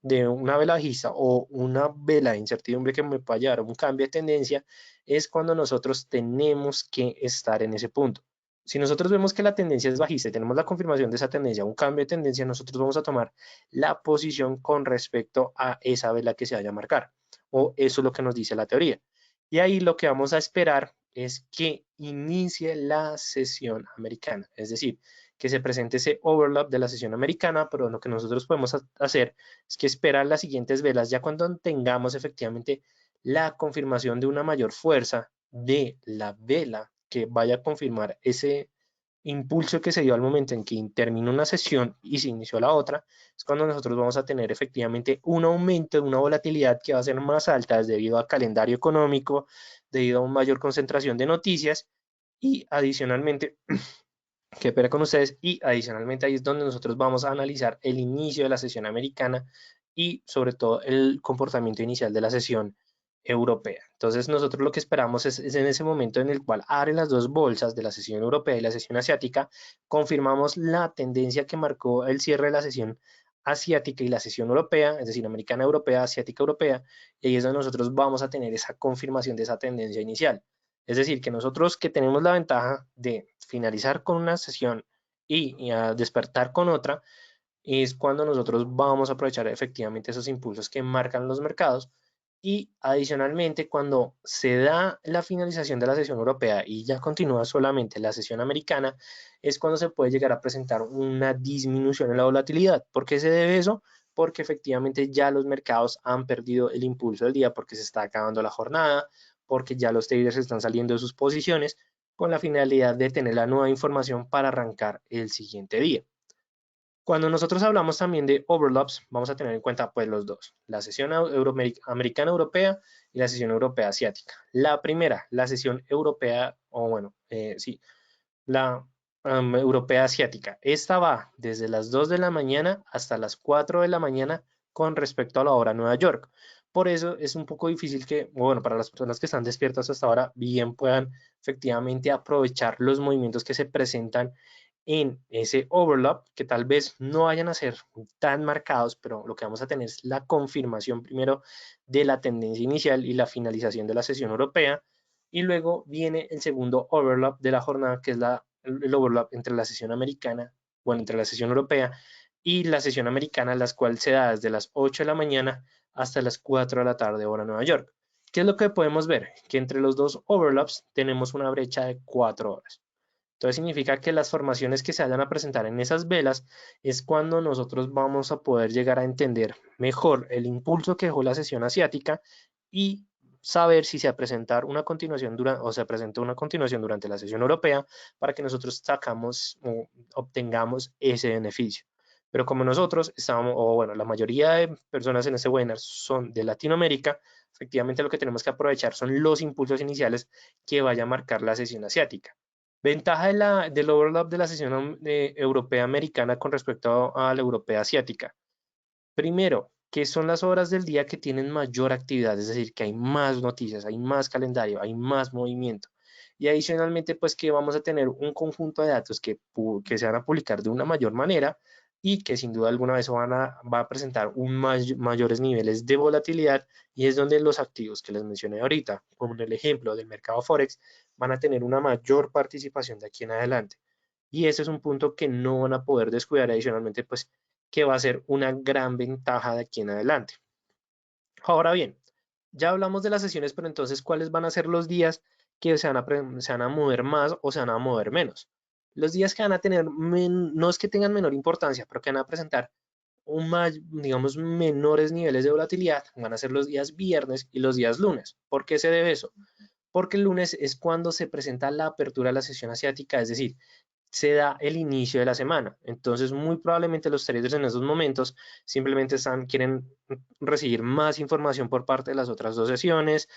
de una vela bajista o una vela de incertidumbre que me pueda llevar a un cambio de tendencia, es cuando nosotros tenemos que estar en ese punto. Si nosotros vemos que la tendencia es bajista y tenemos la confirmación de esa tendencia, un cambio de tendencia, nosotros vamos a tomar la posición con respecto a esa vela que se vaya a marcar. O eso es lo que nos dice la teoría. Y ahí lo que vamos a esperar es que inicie la sesión americana, es decir, que se presente ese overlap de la sesión americana, pero lo que nosotros podemos hacer es que esperar las siguientes velas ya cuando tengamos efectivamente la confirmación de una mayor fuerza de la vela que vaya a confirmar ese impulso que se dio al momento en que terminó una sesión y se inició la otra, es cuando nosotros vamos a tener efectivamente un aumento de una volatilidad que va a ser más alta debido al calendario económico, debido a una mayor concentración de noticias y adicionalmente, que pena con ustedes, y adicionalmente ahí es donde nosotros vamos a analizar el inicio de la sesión americana y sobre todo el comportamiento inicial de la sesión europea. Entonces nosotros lo que esperamos es en ese momento en el cual abren las dos bolsas de la sesión europea y la sesión asiática, confirmamos la tendencia que marcó el cierre de la sesión asiática y la sesión europea, es decir, americana europea, asiática europea, y ahí es donde nosotros vamos a tener esa confirmación de esa tendencia inicial. Es decir, que nosotros que tenemos la ventaja de finalizar con una sesión y a despertar con otra, es cuando nosotros vamos a aprovechar efectivamente esos impulsos que marcan los mercados y adicionalmente cuando se da la finalización de la sesión europea y ya continúa solamente la sesión americana, es cuando se puede llegar a presentar una disminución en la volatilidad. ¿Por qué se debe eso? Porque efectivamente ya los mercados han perdido el impulso del día porque se está acabando la jornada, porque ya los traders están saliendo de sus posiciones con la finalidad de tener la nueva información para arrancar el siguiente día. Cuando nosotros hablamos también de overlaps, vamos a tener en cuenta pues los dos, la sesión americana europea y la sesión europea asiática. La primera, la sesión europea, o bueno, sí, la europea asiática. Esta va desde las 2 de la mañana hasta las 4 de la mañana con respecto a la hora Nueva York. Por eso es un poco difícil que, bueno, para las personas que están despiertas hasta ahora, bien puedan efectivamente aprovechar los movimientos que se presentan en ese overlap, que tal vez no vayan a ser tan marcados, pero lo que vamos a tener es la confirmación primero de la tendencia inicial y la finalización de la sesión europea, y luego viene el segundo overlap de la jornada, que es el overlap entre la sesión americana, bueno, entre la sesión europea y la sesión americana, la cual se da desde las 8 de la mañana hasta las 4 de la tarde, hora Nueva York. ¿Qué es lo que podemos ver? Que entre los dos overlaps tenemos una brecha de 4 horas. Entonces significa que las formaciones que se vayan a presentar en esas velas es cuando nosotros vamos a poder llegar a entender mejor el impulso que dejó la sesión asiática y saber si se va a presentar una continuación o se presentó una continuación durante la sesión europea para que nosotros sacamos o obtengamos ese beneficio. Pero como nosotros estamos, o bueno, la mayoría de personas en este webinar son de Latinoamérica, efectivamente lo que tenemos que aprovechar son los impulsos iniciales que vaya a marcar la sesión asiática. Ventaja del overlap de la sesión europea americana con respecto a la europea asiática. Primero, que son las horas del día que tienen mayor actividad, es decir, que hay más noticias, hay más calendario, hay más movimiento. Y adicionalmente, pues que vamos a tener un conjunto de datos que se van a publicar de una mayor manera y que sin duda alguna eso va a presentar mayores niveles de volatilidad y es donde los activos que les mencioné ahorita, como en el ejemplo del mercado Forex, van a tener una mayor participación de aquí en adelante. Y ese es un punto que no van a poder descuidar adicionalmente, pues que va a ser una gran ventaja de aquí en adelante. Ahora bien, ya hablamos de las sesiones, pero entonces, ¿cuáles van a ser los días que se van a mover más o se van a mover menos? Los días que van a tener, no es que tengan menor importancia, pero que van a presentar digamos, menores niveles de volatilidad, van a ser los días viernes y los días lunes. ¿Por qué se debe eso? Porque el lunes es cuando se presenta la apertura de la sesión asiática, es decir, se da el inicio de la semana. Entonces, muy probablemente los traders en esos momentos simplemente quieren recibir más información por parte de las otras dos sesiones,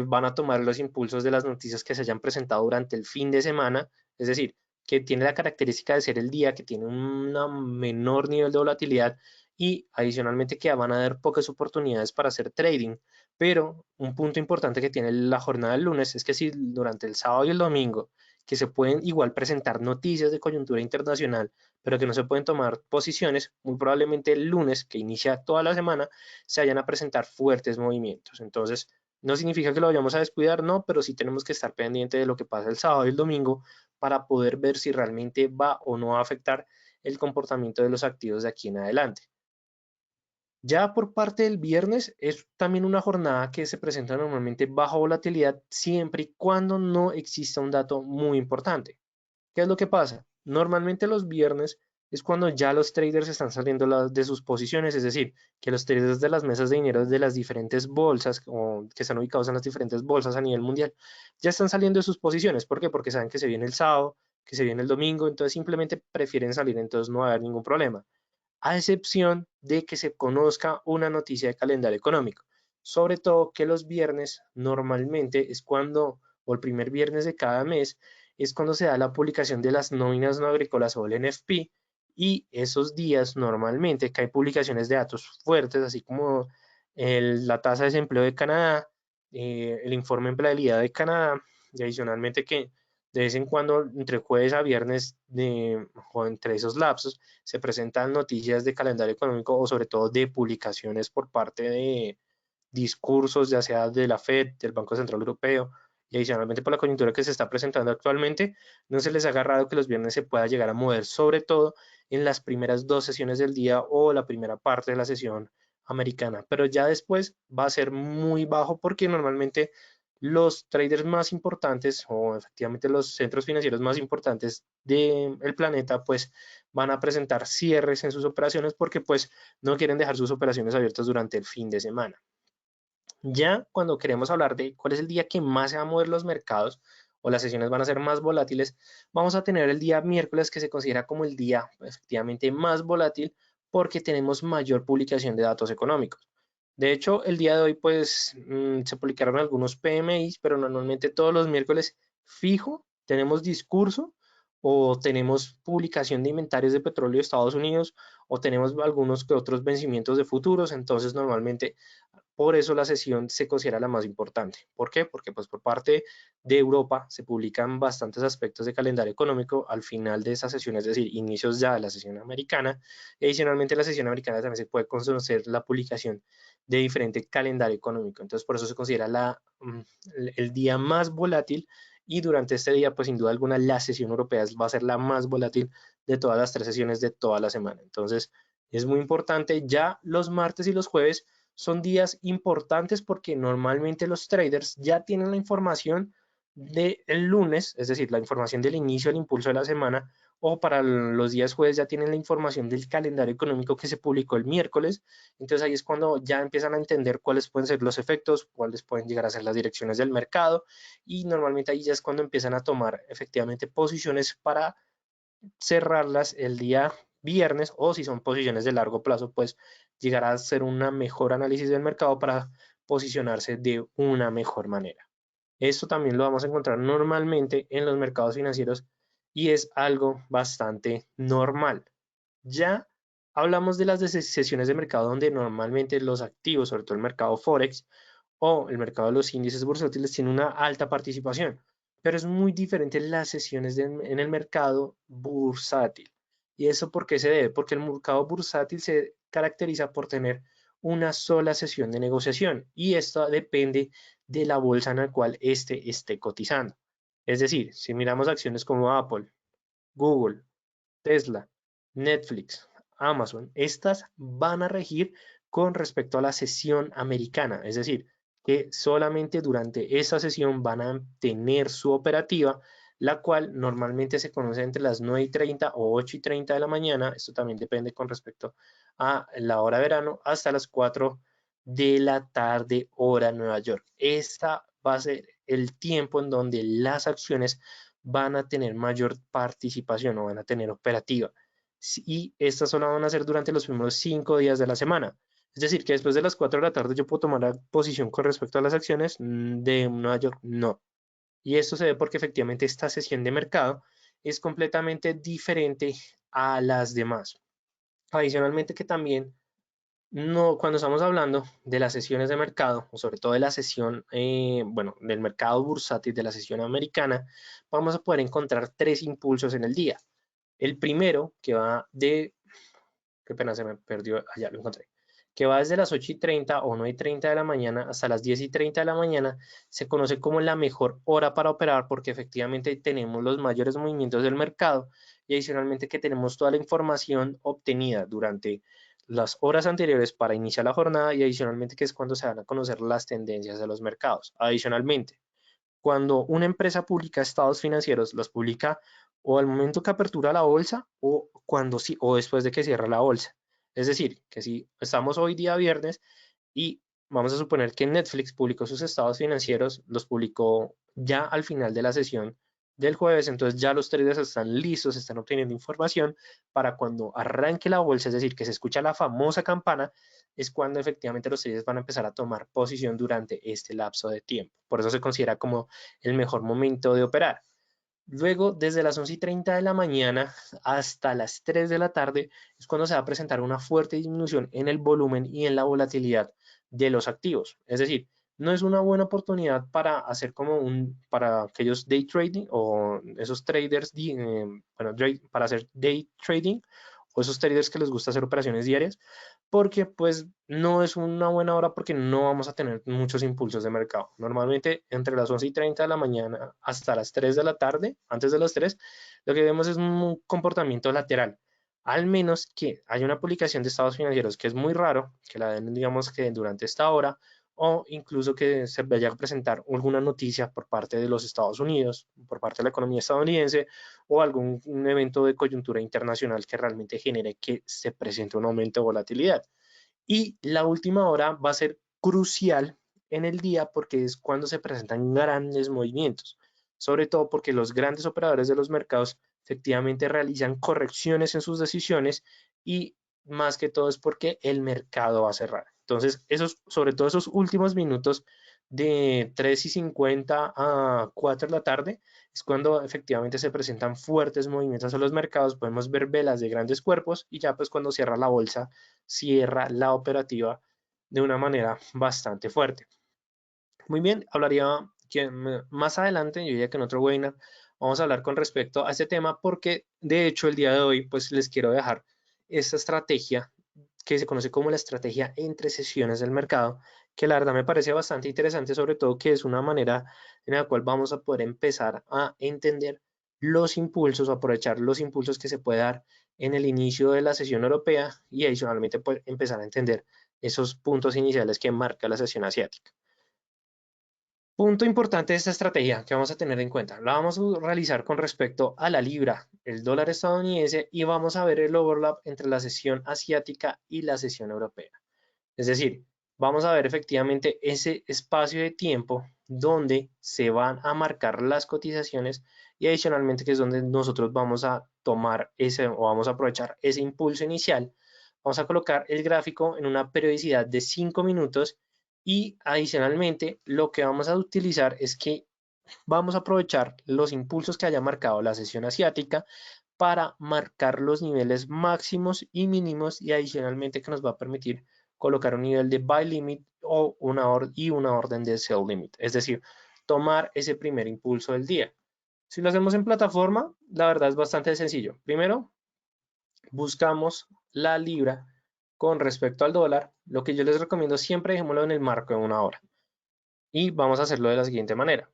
van a tomar los impulsos de las noticias que se hayan presentado durante el fin de semana, es decir, que tiene la característica de ser el día que tiene un menor nivel de volatilidad y adicionalmente que van a haber pocas oportunidades para hacer trading. Pero un punto importante que tiene la jornada del lunes es que si durante el sábado y el domingo que se pueden igual presentar noticias de coyuntura internacional, pero que no se pueden tomar posiciones, muy probablemente el lunes, que inicia toda la semana, se vayan a presentar fuertes movimientos. Entonces, no significa que lo vayamos a descuidar, no, pero sí tenemos que estar pendiente de lo que pasa el sábado y el domingo para poder ver si realmente va o no va a afectar el comportamiento de los activos de aquí en adelante. Ya por parte del viernes es también una jornada que se presenta normalmente bajo volatilidad siempre y cuando no exista un dato muy importante. ¿Qué es lo que pasa? Normalmente los viernes es cuando ya los traders están saliendo de sus posiciones, es decir, que los traders de las mesas de dinero de las diferentes bolsas o que están ubicados en las diferentes bolsas a nivel mundial ya están saliendo de sus posiciones. ¿Por qué? Porque saben que se viene el sábado, que se viene el domingo, entonces simplemente prefieren salir, entonces no va a haber ningún problema a excepción de que se conozca una noticia de calendario económico. Sobre todo que los viernes normalmente es cuando, o el primer viernes de cada mes, es cuando se da la publicación de las nóminas no agrícolas o el NFP, y esos días normalmente que hay publicaciones de datos fuertes, así como la tasa de desempleo de Canadá, el informe de empleabilidad de Canadá, y adicionalmente que de vez en cuando, entre jueves a viernes, o entre esos lapsos, se presentan noticias de calendario económico o sobre todo de publicaciones por parte de discursos, ya sea de la Fed, del Banco Central Europeo, y adicionalmente por la coyuntura que se está presentando actualmente, no se les ha agarrado que los viernes se pueda llegar a mover, sobre todo en las primeras dos sesiones del día o la primera parte de la sesión americana, pero ya después va a ser muy bajo porque normalmente los traders más importantes o efectivamente los centros financieros más importantes del planeta pues van a presentar cierres en sus operaciones porque pues no quieren dejar sus operaciones abiertas durante el fin de semana. Ya cuando queremos hablar de cuál es el día que más se van a mover los mercados o las sesiones van a ser más volátiles, vamos a tener el día miércoles que se considera como el día efectivamente más volátil porque tenemos mayor publicación de datos económicos. De hecho, el día de hoy pues se publicaron algunos PMIs, pero normalmente todos los miércoles fijo tenemos discurso o tenemos publicación de inventarios de petróleo de Estados Unidos o tenemos algunos que otros vencimientos de futuros, entonces normalmente por eso la sesión se considera la más importante. ¿Por qué? Porque pues por parte de Europa se publican bastantes aspectos de calendario económico al final de esa sesión, es decir, inicios ya de la sesión americana. Y adicionalmente la sesión americana también se puede conocer la publicación de diferente calendario económico. Entonces por eso se considera el día más volátil y durante este día pues sin duda alguna la sesión europea va a ser la más volátil de todas las tres sesiones de toda la semana. Entonces es muy importante ya los martes y los jueves son días importantes porque normalmente los traders ya tienen la información del lunes, es decir, la información del inicio del impulso de la semana, o para los días jueves ya tienen la información del calendario económico que se publicó el miércoles. Entonces ahí es cuando ya empiezan a entender cuáles pueden ser los efectos, cuáles pueden llegar a ser las direcciones del mercado y normalmente ahí ya es cuando empiezan a tomar efectivamente posiciones para cerrarlas el día viernes o si son posiciones de largo plazo, pues llegar a hacer un mejor análisis del mercado para posicionarse de una mejor manera. Esto también lo vamos a encontrar normalmente en los mercados financieros y es algo bastante normal. Ya hablamos de las sesiones de mercado donde normalmente los activos, sobre todo el mercado Forex o el mercado de los índices bursátiles, tiene una alta participación, pero es muy diferente las sesiones en el mercado bursátil. ¿Y eso por qué se debe? Porque el mercado bursátil se caracteriza por tener una sola sesión de negociación y esto depende de la bolsa en la cual éste esté cotizando. Es decir, si miramos acciones como Apple, Google, Tesla, Netflix, Amazon, estas van a regir con respecto a la sesión americana, es decir, que solamente durante esa sesión van a tener su operativa, la cual normalmente se conoce entre las 9:30 o 8:30 de la mañana, esto también depende con respecto a la hora de verano, hasta las 4 de la tarde, hora Nueva York. Esta va a ser el tiempo en donde las acciones van a tener mayor participación o van a tener operativa. Y estas solo van a ser durante los primeros 5 días de la semana. Es decir, que después de las 4 de la tarde yo puedo tomar la posición con respecto a las acciones de Nueva York. No. Y esto se ve porque efectivamente esta sesión de mercado es completamente diferente a las demás. Adicionalmente que también no, cuando estamos hablando de las sesiones de mercado, o sobre todo de la sesión, bueno, del mercado bursátil, de la sesión americana, vamos a poder encontrar tres impulsos en el día. El primero, que va de, qué pena, se me perdió, allá lo encontré, que va desde las 8:30 o 9:30 de la mañana hasta las 10:30 de la mañana, se conoce como la mejor hora para operar porque efectivamente tenemos los mayores movimientos del mercado y adicionalmente que tenemos toda la información obtenida durante las horas anteriores para iniciar la jornada y adicionalmente que es cuando se van a conocer las tendencias de los mercados. Adicionalmente, cuando una empresa publica estados financieros, los publica o al momento que apertura la bolsa o cuando sí, o después de que cierra la bolsa. Es decir, que si estamos hoy día viernes y vamos a suponer que Netflix publicó sus estados financieros, los publicó ya al final de la sesión del jueves, entonces ya los traders están listos, están obteniendo información para cuando arranque la bolsa, es decir, que se escucha la famosa campana, es cuando efectivamente los traders van a empezar a tomar posición durante este lapso de tiempo. Por eso se considera como el mejor momento de operar. Luego, desde las 11:30 de la mañana hasta las 3 de la tarde es cuando se va a presentar una fuerte disminución en el volumen y en la volatilidad de los activos. Es decir, no es una buena oportunidad para hacer para aquellos day trading o esos traders, bueno, para hacer day trading o esos traders que les gusta hacer operaciones diarias, porque pues no es una buena hora porque no vamos a tener muchos impulsos de mercado. Normalmente entre las 11:30 de la mañana hasta las 3 de la tarde, antes de las 3, lo que vemos es un comportamiento lateral. Al menos que haya una publicación de estados financieros, que es muy raro, que la den, digamos que durante esta hora, o incluso que se vaya a presentar alguna noticia por parte de los Estados Unidos, por parte de la economía estadounidense, o algún evento de coyuntura internacional que realmente genere que se presente un aumento de volatilidad. Y la última hora va a ser crucial en el día porque es cuando se presentan grandes movimientos, sobre todo porque los grandes operadores de los mercados efectivamente realizan correcciones en sus decisiones y más que todo es porque el mercado va a cerrar. Entonces, sobre todo esos últimos minutos de 3:50 a 4 de la tarde es cuando efectivamente se presentan fuertes movimientos en los mercados, podemos ver velas de grandes cuerpos y ya pues cuando cierra la bolsa cierra la operativa de una manera bastante fuerte. Muy bien, hablaría que más adelante, yo diría que en otro webinar, vamos a hablar con respecto a este tema porque de hecho el día de hoy pues les quiero dejar esta estrategia que se conoce como la estrategia entre sesiones del mercado, que la verdad me parece bastante interesante, sobre todo que es una manera en la cual vamos a poder empezar a entender los impulsos o aprovechar los impulsos que se puede dar en el inicio de la sesión europea y adicionalmente pues, empezar a entender esos puntos iniciales que marca la sesión asiática. Punto importante de esta estrategia que vamos a tener en cuenta. La vamos a realizar con respecto a la libra, el dólar estadounidense y vamos a ver el overlap entre la sesión asiática y la sesión europea. Es decir, vamos a ver efectivamente ese espacio de tiempo donde se van a marcar las cotizaciones y adicionalmente que es donde nosotros vamos a tomar ese o vamos a aprovechar ese impulso inicial. Vamos a colocar el gráfico en una periodicidad de 5 minutos y adicionalmente lo que vamos a utilizar es que vamos a aprovechar los impulsos que haya marcado la sesión asiática para marcar los niveles máximos y mínimos y adicionalmente que nos va a permitir colocar un nivel de buy limit o una orden de sell limit, es decir, tomar ese primer impulso del día. Si lo hacemos en plataforma, la verdad es bastante sencillo. Primero, buscamos la libra con respecto al dólar. Lo que yo les recomiendo siempre, dejémoslo en el marco de una hora. Y vamos a hacerlo de la siguiente manera.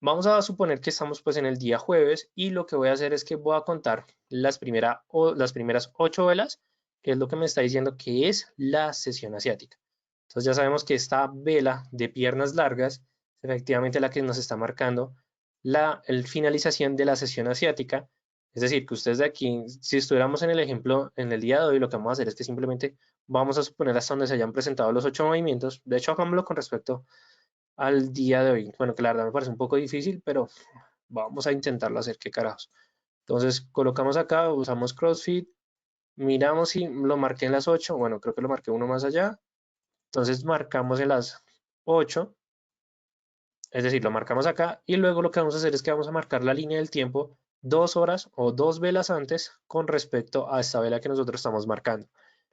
Vamos a suponer que estamos pues en el día jueves y lo que voy a hacer es que voy a contar las primeras 8 velas, que es lo que me está diciendo que es la sesión asiática. Entonces ya sabemos que esta vela de piernas largas es efectivamente la que nos está marcando la finalización de la sesión asiática. Es decir, que ustedes de aquí, si estuviéramos en el ejemplo en el día de hoy, lo que vamos a hacer es que simplemente vamos a suponer hasta donde se hayan presentado los 8 movimientos. De hecho, hagámoslo con respecto al día de hoy. Bueno, que la verdad me parece un poco difícil, pero vamos a intentarlo hacer, qué carajos. Entonces colocamos acá, usamos CrossFit, miramos si lo marqué en las 8, bueno, creo que lo marqué uno más allá. Entonces marcamos en las 8, es decir, lo marcamos acá y luego lo que vamos a hacer es que vamos a marcar la línea del tiempo 2 horas o 2 velas antes con respecto a esta vela que nosotros estamos marcando.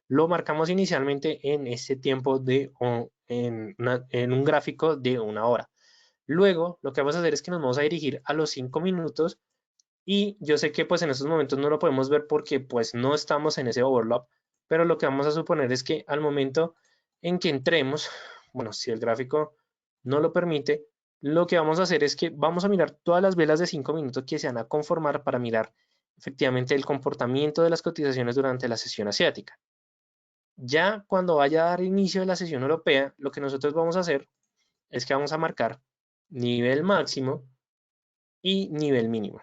Lo marcamos inicialmente en este tiempo en un gráfico de una hora. Luego, lo que vamos a hacer es que nos vamos a dirigir a los 5 minutos y yo sé que pues en estos momentos no lo podemos ver porque pues no estamos en ese overlap, pero lo que vamos a suponer es que al momento en que entremos, bueno, si el gráfico no lo permite, lo que vamos a hacer es que vamos a mirar todas las velas de 5 minutos que se van a conformar para mirar efectivamente el comportamiento de las cotizaciones durante la sesión asiática. Ya cuando vaya a dar inicio de la sesión europea, lo que nosotros vamos a hacer es que vamos a marcar nivel máximo y nivel mínimo.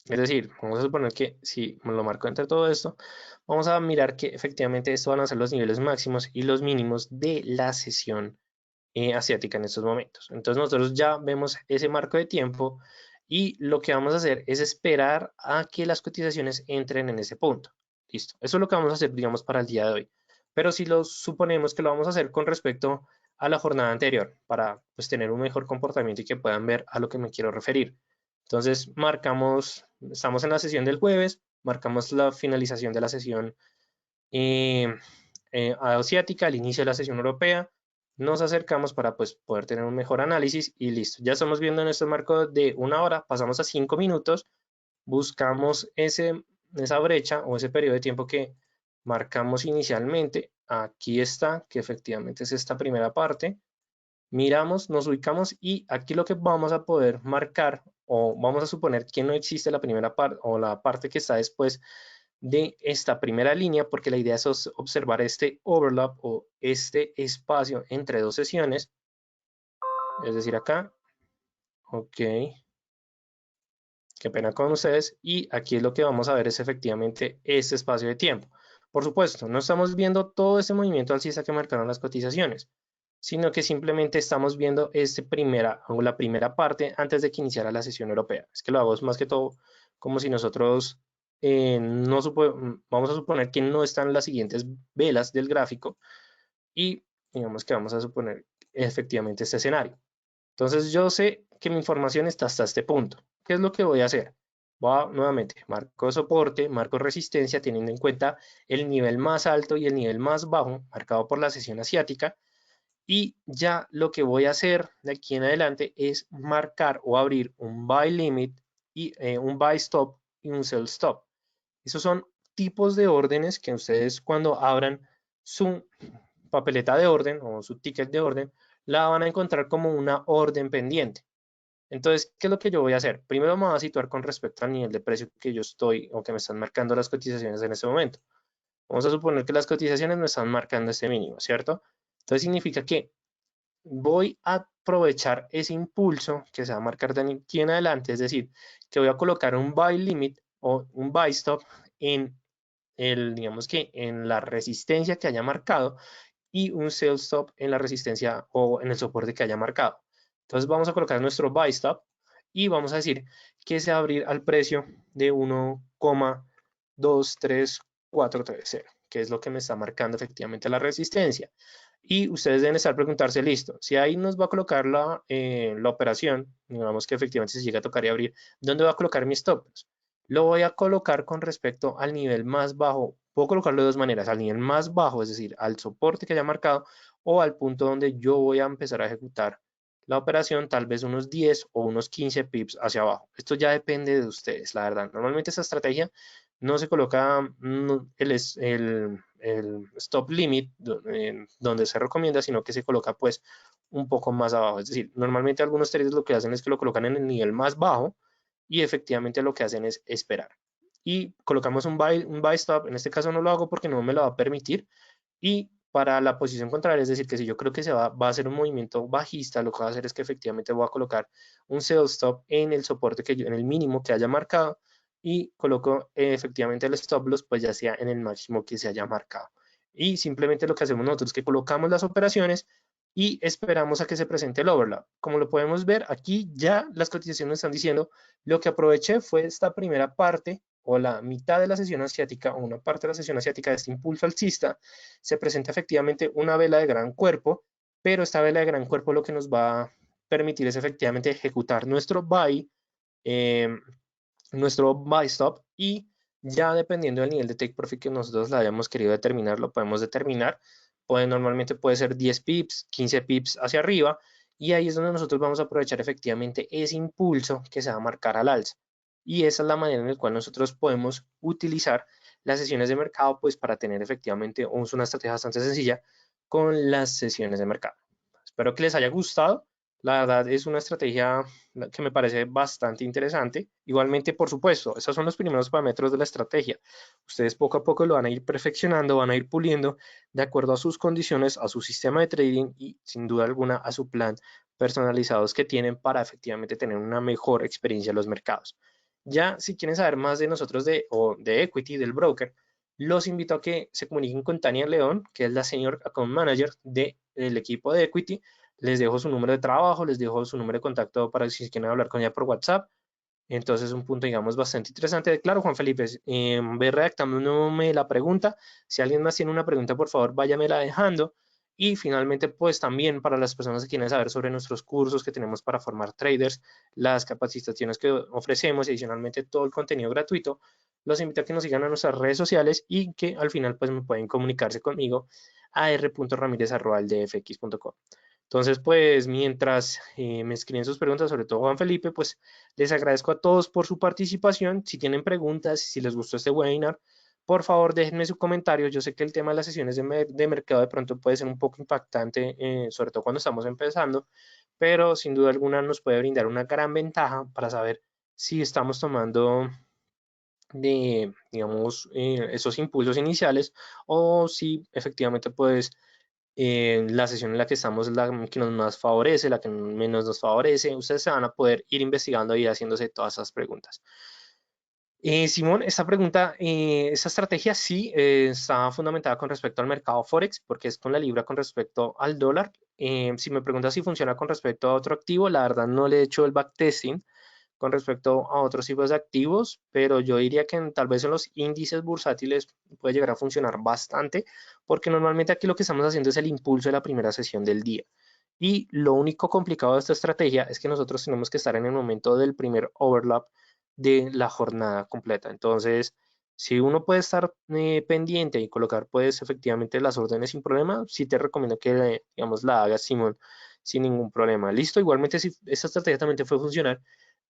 Es decir, vamos a suponer que si me lo marco entre todo esto, vamos a mirar que efectivamente esto van a ser los niveles máximos y los mínimos de la sesión asiática en estos momentos. Entonces nosotros ya vemos ese marco de tiempo y lo que vamos a hacer es esperar a que las cotizaciones entren en ese punto. Listo. Eso es lo que vamos a hacer, digamos, para el día de hoy. Pero si lo suponemos que lo vamos a hacer con respecto a la jornada anterior, para pues, tener un mejor comportamiento y que puedan ver a lo que me quiero referir. Entonces marcamos, estamos en la sesión del jueves, marcamos la finalización de la sesión eh, asiática, el inicio de la sesión europea, nos acercamos para pues, poder tener un mejor análisis y listo. Ya estamos viendo en este marco de una hora, pasamos a 5 minutos, buscamos esa brecha o ese periodo de tiempo que marcamos inicialmente. Aquí está, que efectivamente es esta primera parte. Miramos, nos ubicamos y aquí lo que vamos a poder marcar o vamos a suponer que no existe la primera parte o la parte que está después de esta primera línea porque la idea es observar este overlap o este espacio entre dos sesiones, es decir acá, ok, qué pena con ustedes y aquí lo que vamos a ver es efectivamente este espacio de tiempo. Por supuesto, no estamos viendo todo este movimiento alcista que marcaron las cotizaciones, sino que simplemente estamos viendo la primera parte antes de que iniciara la sesión europea. Es que lo hago más que todo como si nosotros vamos a suponer que no están las siguientes velas del gráfico y digamos que vamos a suponer efectivamente este escenario. Entonces yo sé que mi información está hasta este punto. ¿Qué es lo que voy a hacer? Nuevamente, marco soporte, marco resistencia, teniendo en cuenta el nivel más alto y el nivel más bajo marcado por la sesión asiática. Y ya lo que voy a hacer de aquí en adelante es marcar o abrir un buy limit y un buy stop y un sell stop. Esos son tipos de órdenes que ustedes cuando abran su papeleta de orden o su ticket de orden, la van a encontrar como una orden pendiente. Entonces, ¿qué es lo que yo voy a hacer? Primero me voy a situar con respecto al nivel de precio que yo estoy o que me están marcando las cotizaciones en este momento. Vamos a suponer que las cotizaciones me están marcando este mínimo, ¿cierto? Entonces significa que voy a aprovechar ese impulso que se va a marcar de aquí en adelante, es decir, que voy a colocar un buy limit o un buy stop en digamos que en la resistencia que haya marcado y un sell stop en la resistencia o en el soporte que haya marcado. Entonces vamos a colocar nuestro buy stop y vamos a decir que se va a abrir al precio de 1,23430, que es lo que me está marcando efectivamente la resistencia. Y ustedes deben estar preguntarse, listo, si ahí nos va a colocar la operación, digamos que efectivamente se llega a tocar y abrir, ¿dónde va a colocar mi stop loss? Lo voy a colocar con respecto al nivel más bajo. Puedo colocarlo de dos maneras, al nivel más bajo, es decir, al soporte que haya marcado, o al punto donde yo voy a empezar a ejecutar la operación, tal vez unos 10 o unos 15 pips hacia abajo. Esto ya depende de ustedes, la verdad. Normalmente esta estrategia no se coloca el stop limit donde se recomienda, sino que se coloca pues un poco más abajo. Es decir, normalmente algunos traders lo que hacen es que lo colocan en el nivel más bajo y efectivamente lo que hacen es esperar. Y colocamos un buy stop, en este caso no lo hago porque no me lo va a permitir, y para la posición contraria, es decir, que si yo creo que va a hacer un movimiento bajista, lo que va a hacer es que efectivamente voy a colocar un sell stop en el soporte en el mínimo que haya marcado y coloco efectivamente el stop loss, pues ya sea en el máximo que se haya marcado. Y simplemente lo que hacemos nosotros es que colocamos las operaciones y esperamos a que se presente el overlap. Como lo podemos ver, aquí ya las cotizaciones están diciendo, lo que aproveché fue esta primera parte o la mitad de la sesión asiática o una parte de la sesión asiática de este impulso alcista, se presenta efectivamente una vela de gran cuerpo, pero esta vela de gran cuerpo lo que nos va a permitir es efectivamente ejecutar eh, nuestro buy stop y ya dependiendo del nivel de take profit que nosotros le hayamos querido determinar, lo podemos determinar. Normalmente puede ser 10 pips, 15 pips hacia arriba y ahí es donde nosotros vamos a aprovechar efectivamente ese impulso que se va a marcar al alza. Y esa es la manera en la cual nosotros podemos utilizar las sesiones de mercado pues para tener efectivamente una estrategia bastante sencilla con las sesiones de mercado. Espero que les haya gustado. La verdad es una estrategia que me parece bastante interesante. Igualmente, por supuesto, esos son los primeros parámetros de la estrategia. Ustedes poco a poco lo van a ir perfeccionando, van a ir puliendo de acuerdo a sus condiciones, a su sistema de trading y sin duda alguna a su plan personalizados que tienen para efectivamente tener una mejor experiencia en los mercados. Ya si quieren saber más de nosotros o de Equity, del broker, los invito a que se comuniquen con Tania León, que es la Senior Account Manager del equipo de Equity. Les dejo su número de trabajo, les dejo su número de contacto para si quieren hablar con ella por WhatsApp. Entonces, un punto, digamos, bastante interesante. Claro, Juan Felipe, ve redactándome la pregunta. Si alguien más tiene una pregunta, por favor, váyamela dejando. Y finalmente, pues también para las personas que quieren saber sobre nuestros cursos que tenemos para formar traders, las capacitaciones que ofrecemos y adicionalmente todo el contenido gratuito, los invito a que nos sigan a nuestras redes sociales y que al final pues me pueden comunicarse conmigo a r.ramirez@dfx.com. Entonces, pues mientras me escriben sus preguntas, sobre todo Juan Felipe, pues les agradezco a todos por su participación. Si tienen preguntas, si les gustó este webinar, por favor déjenme su comentario. Yo sé que el tema de las sesiones de mercado de pronto puede ser un poco impactante, sobre todo cuando estamos empezando, pero sin duda alguna nos puede brindar una gran ventaja para saber si estamos tomando digamos, esos impulsos iniciales o si efectivamente pues la sesión en la que estamos es la que nos más favorece, la que menos nos favorece. Ustedes se van a poder ir investigando y haciéndose todas esas preguntas. Simón, esta pregunta, esta estrategia sí está fundamentada con respecto al mercado Forex, porque es con la libra con respecto al dólar. Si me preguntas si funciona con respecto a otro activo, la verdad no le he hecho el backtesting con respecto a otros tipos de activos, pero yo diría que tal vez en los índices bursátiles puede llegar a funcionar bastante, porque normalmente aquí lo que estamos haciendo es el impulso de la primera sesión del día. Y lo único complicado de esta estrategia es que nosotros tenemos que estar en el momento del primer overlap de la jornada completa. Entonces, si uno puede estar pendiente y colocar pues efectivamente las órdenes sin problema, sí te recomiendo que digamos la hagas Simón sin ningún problema. Listo, igualmente si esta estrategia también te puede funcionar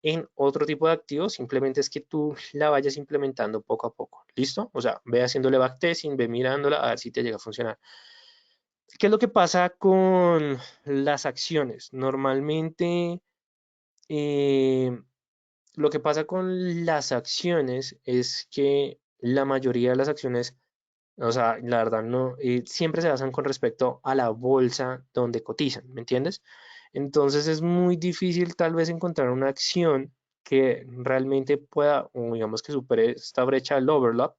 en otro tipo de activos, simplemente es que tú la vayas implementando poco a poco. ¿Listo? O sea, ve haciéndole backtesting, ve mirándola a ver si te llega a funcionar. ¿Qué es lo que pasa con las acciones? Normalmente, eh, lo que pasa con las acciones es que la mayoría de las acciones, o sea, la verdad no, siempre se basan con respecto a la bolsa donde cotizan, ¿me entiendes? Entonces es muy difícil tal vez encontrar una acción que realmente pueda, o digamos que supere esta brecha del overlap,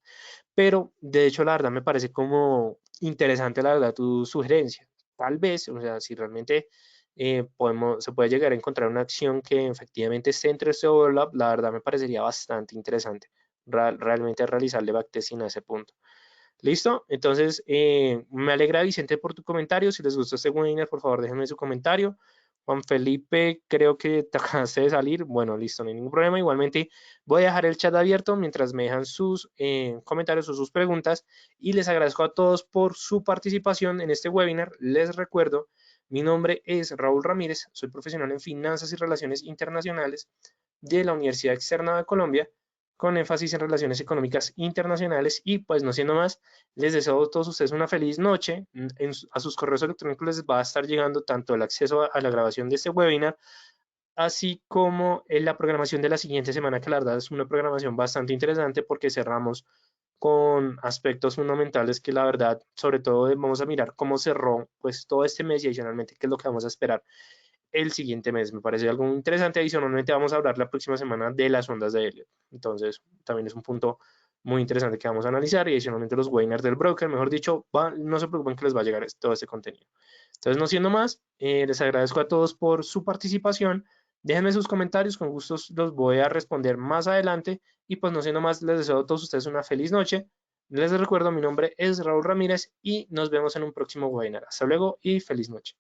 pero de hecho la verdad me parece como interesante la verdad tu sugerencia. Tal vez, o sea, si realmente se puede llegar a encontrar una acción que efectivamente esté entre este overlap, la verdad me parecería bastante interesante realmente realizarle backtesting a ese punto. ¿Listo? Entonces, me alegra, Vicente, por tu comentario. Si les gustó este webinar, por favor, déjenme su comentario. Juan Felipe, creo que te acabaste de salir. Bueno, listo, no hay ningún problema. Igualmente, voy a dejar el chat abierto mientras me dejan sus comentarios o sus preguntas. Y les agradezco a todos por su participación en este webinar. Les recuerdo, mi nombre es Raúl Ramírez. Soy profesional en finanzas y relaciones internacionales de la Universidad Externa de Colombia, con énfasis en relaciones económicas internacionales. Y pues no siendo más, les deseo a todos ustedes una feliz noche. A sus correos electrónicos les va a estar llegando tanto el acceso a la grabación de este webinar, así como en la programación de la siguiente semana, que la verdad es una programación bastante interesante porque cerramos con aspectos fundamentales que la verdad, sobre todo vamos a mirar cómo cerró pues todo este mes y adicionalmente qué es lo que vamos a esperar el siguiente mes. Me parece algo interesante. Adicionalmente vamos a hablar la próxima semana de las ondas de Elliot. Entonces, también es un punto muy interesante que vamos a analizar. Y adicionalmente los webinars del broker, mejor dicho, no se preocupen que les va a llegar todo este contenido. Entonces, no siendo más, les agradezco a todos por su participación. Déjenme sus comentarios, con gusto los voy a responder más adelante. Y pues no siendo más, les deseo a todos ustedes una feliz noche. Les recuerdo, mi nombre es Raúl Ramírez y nos vemos en un próximo webinar. Hasta luego y feliz noche.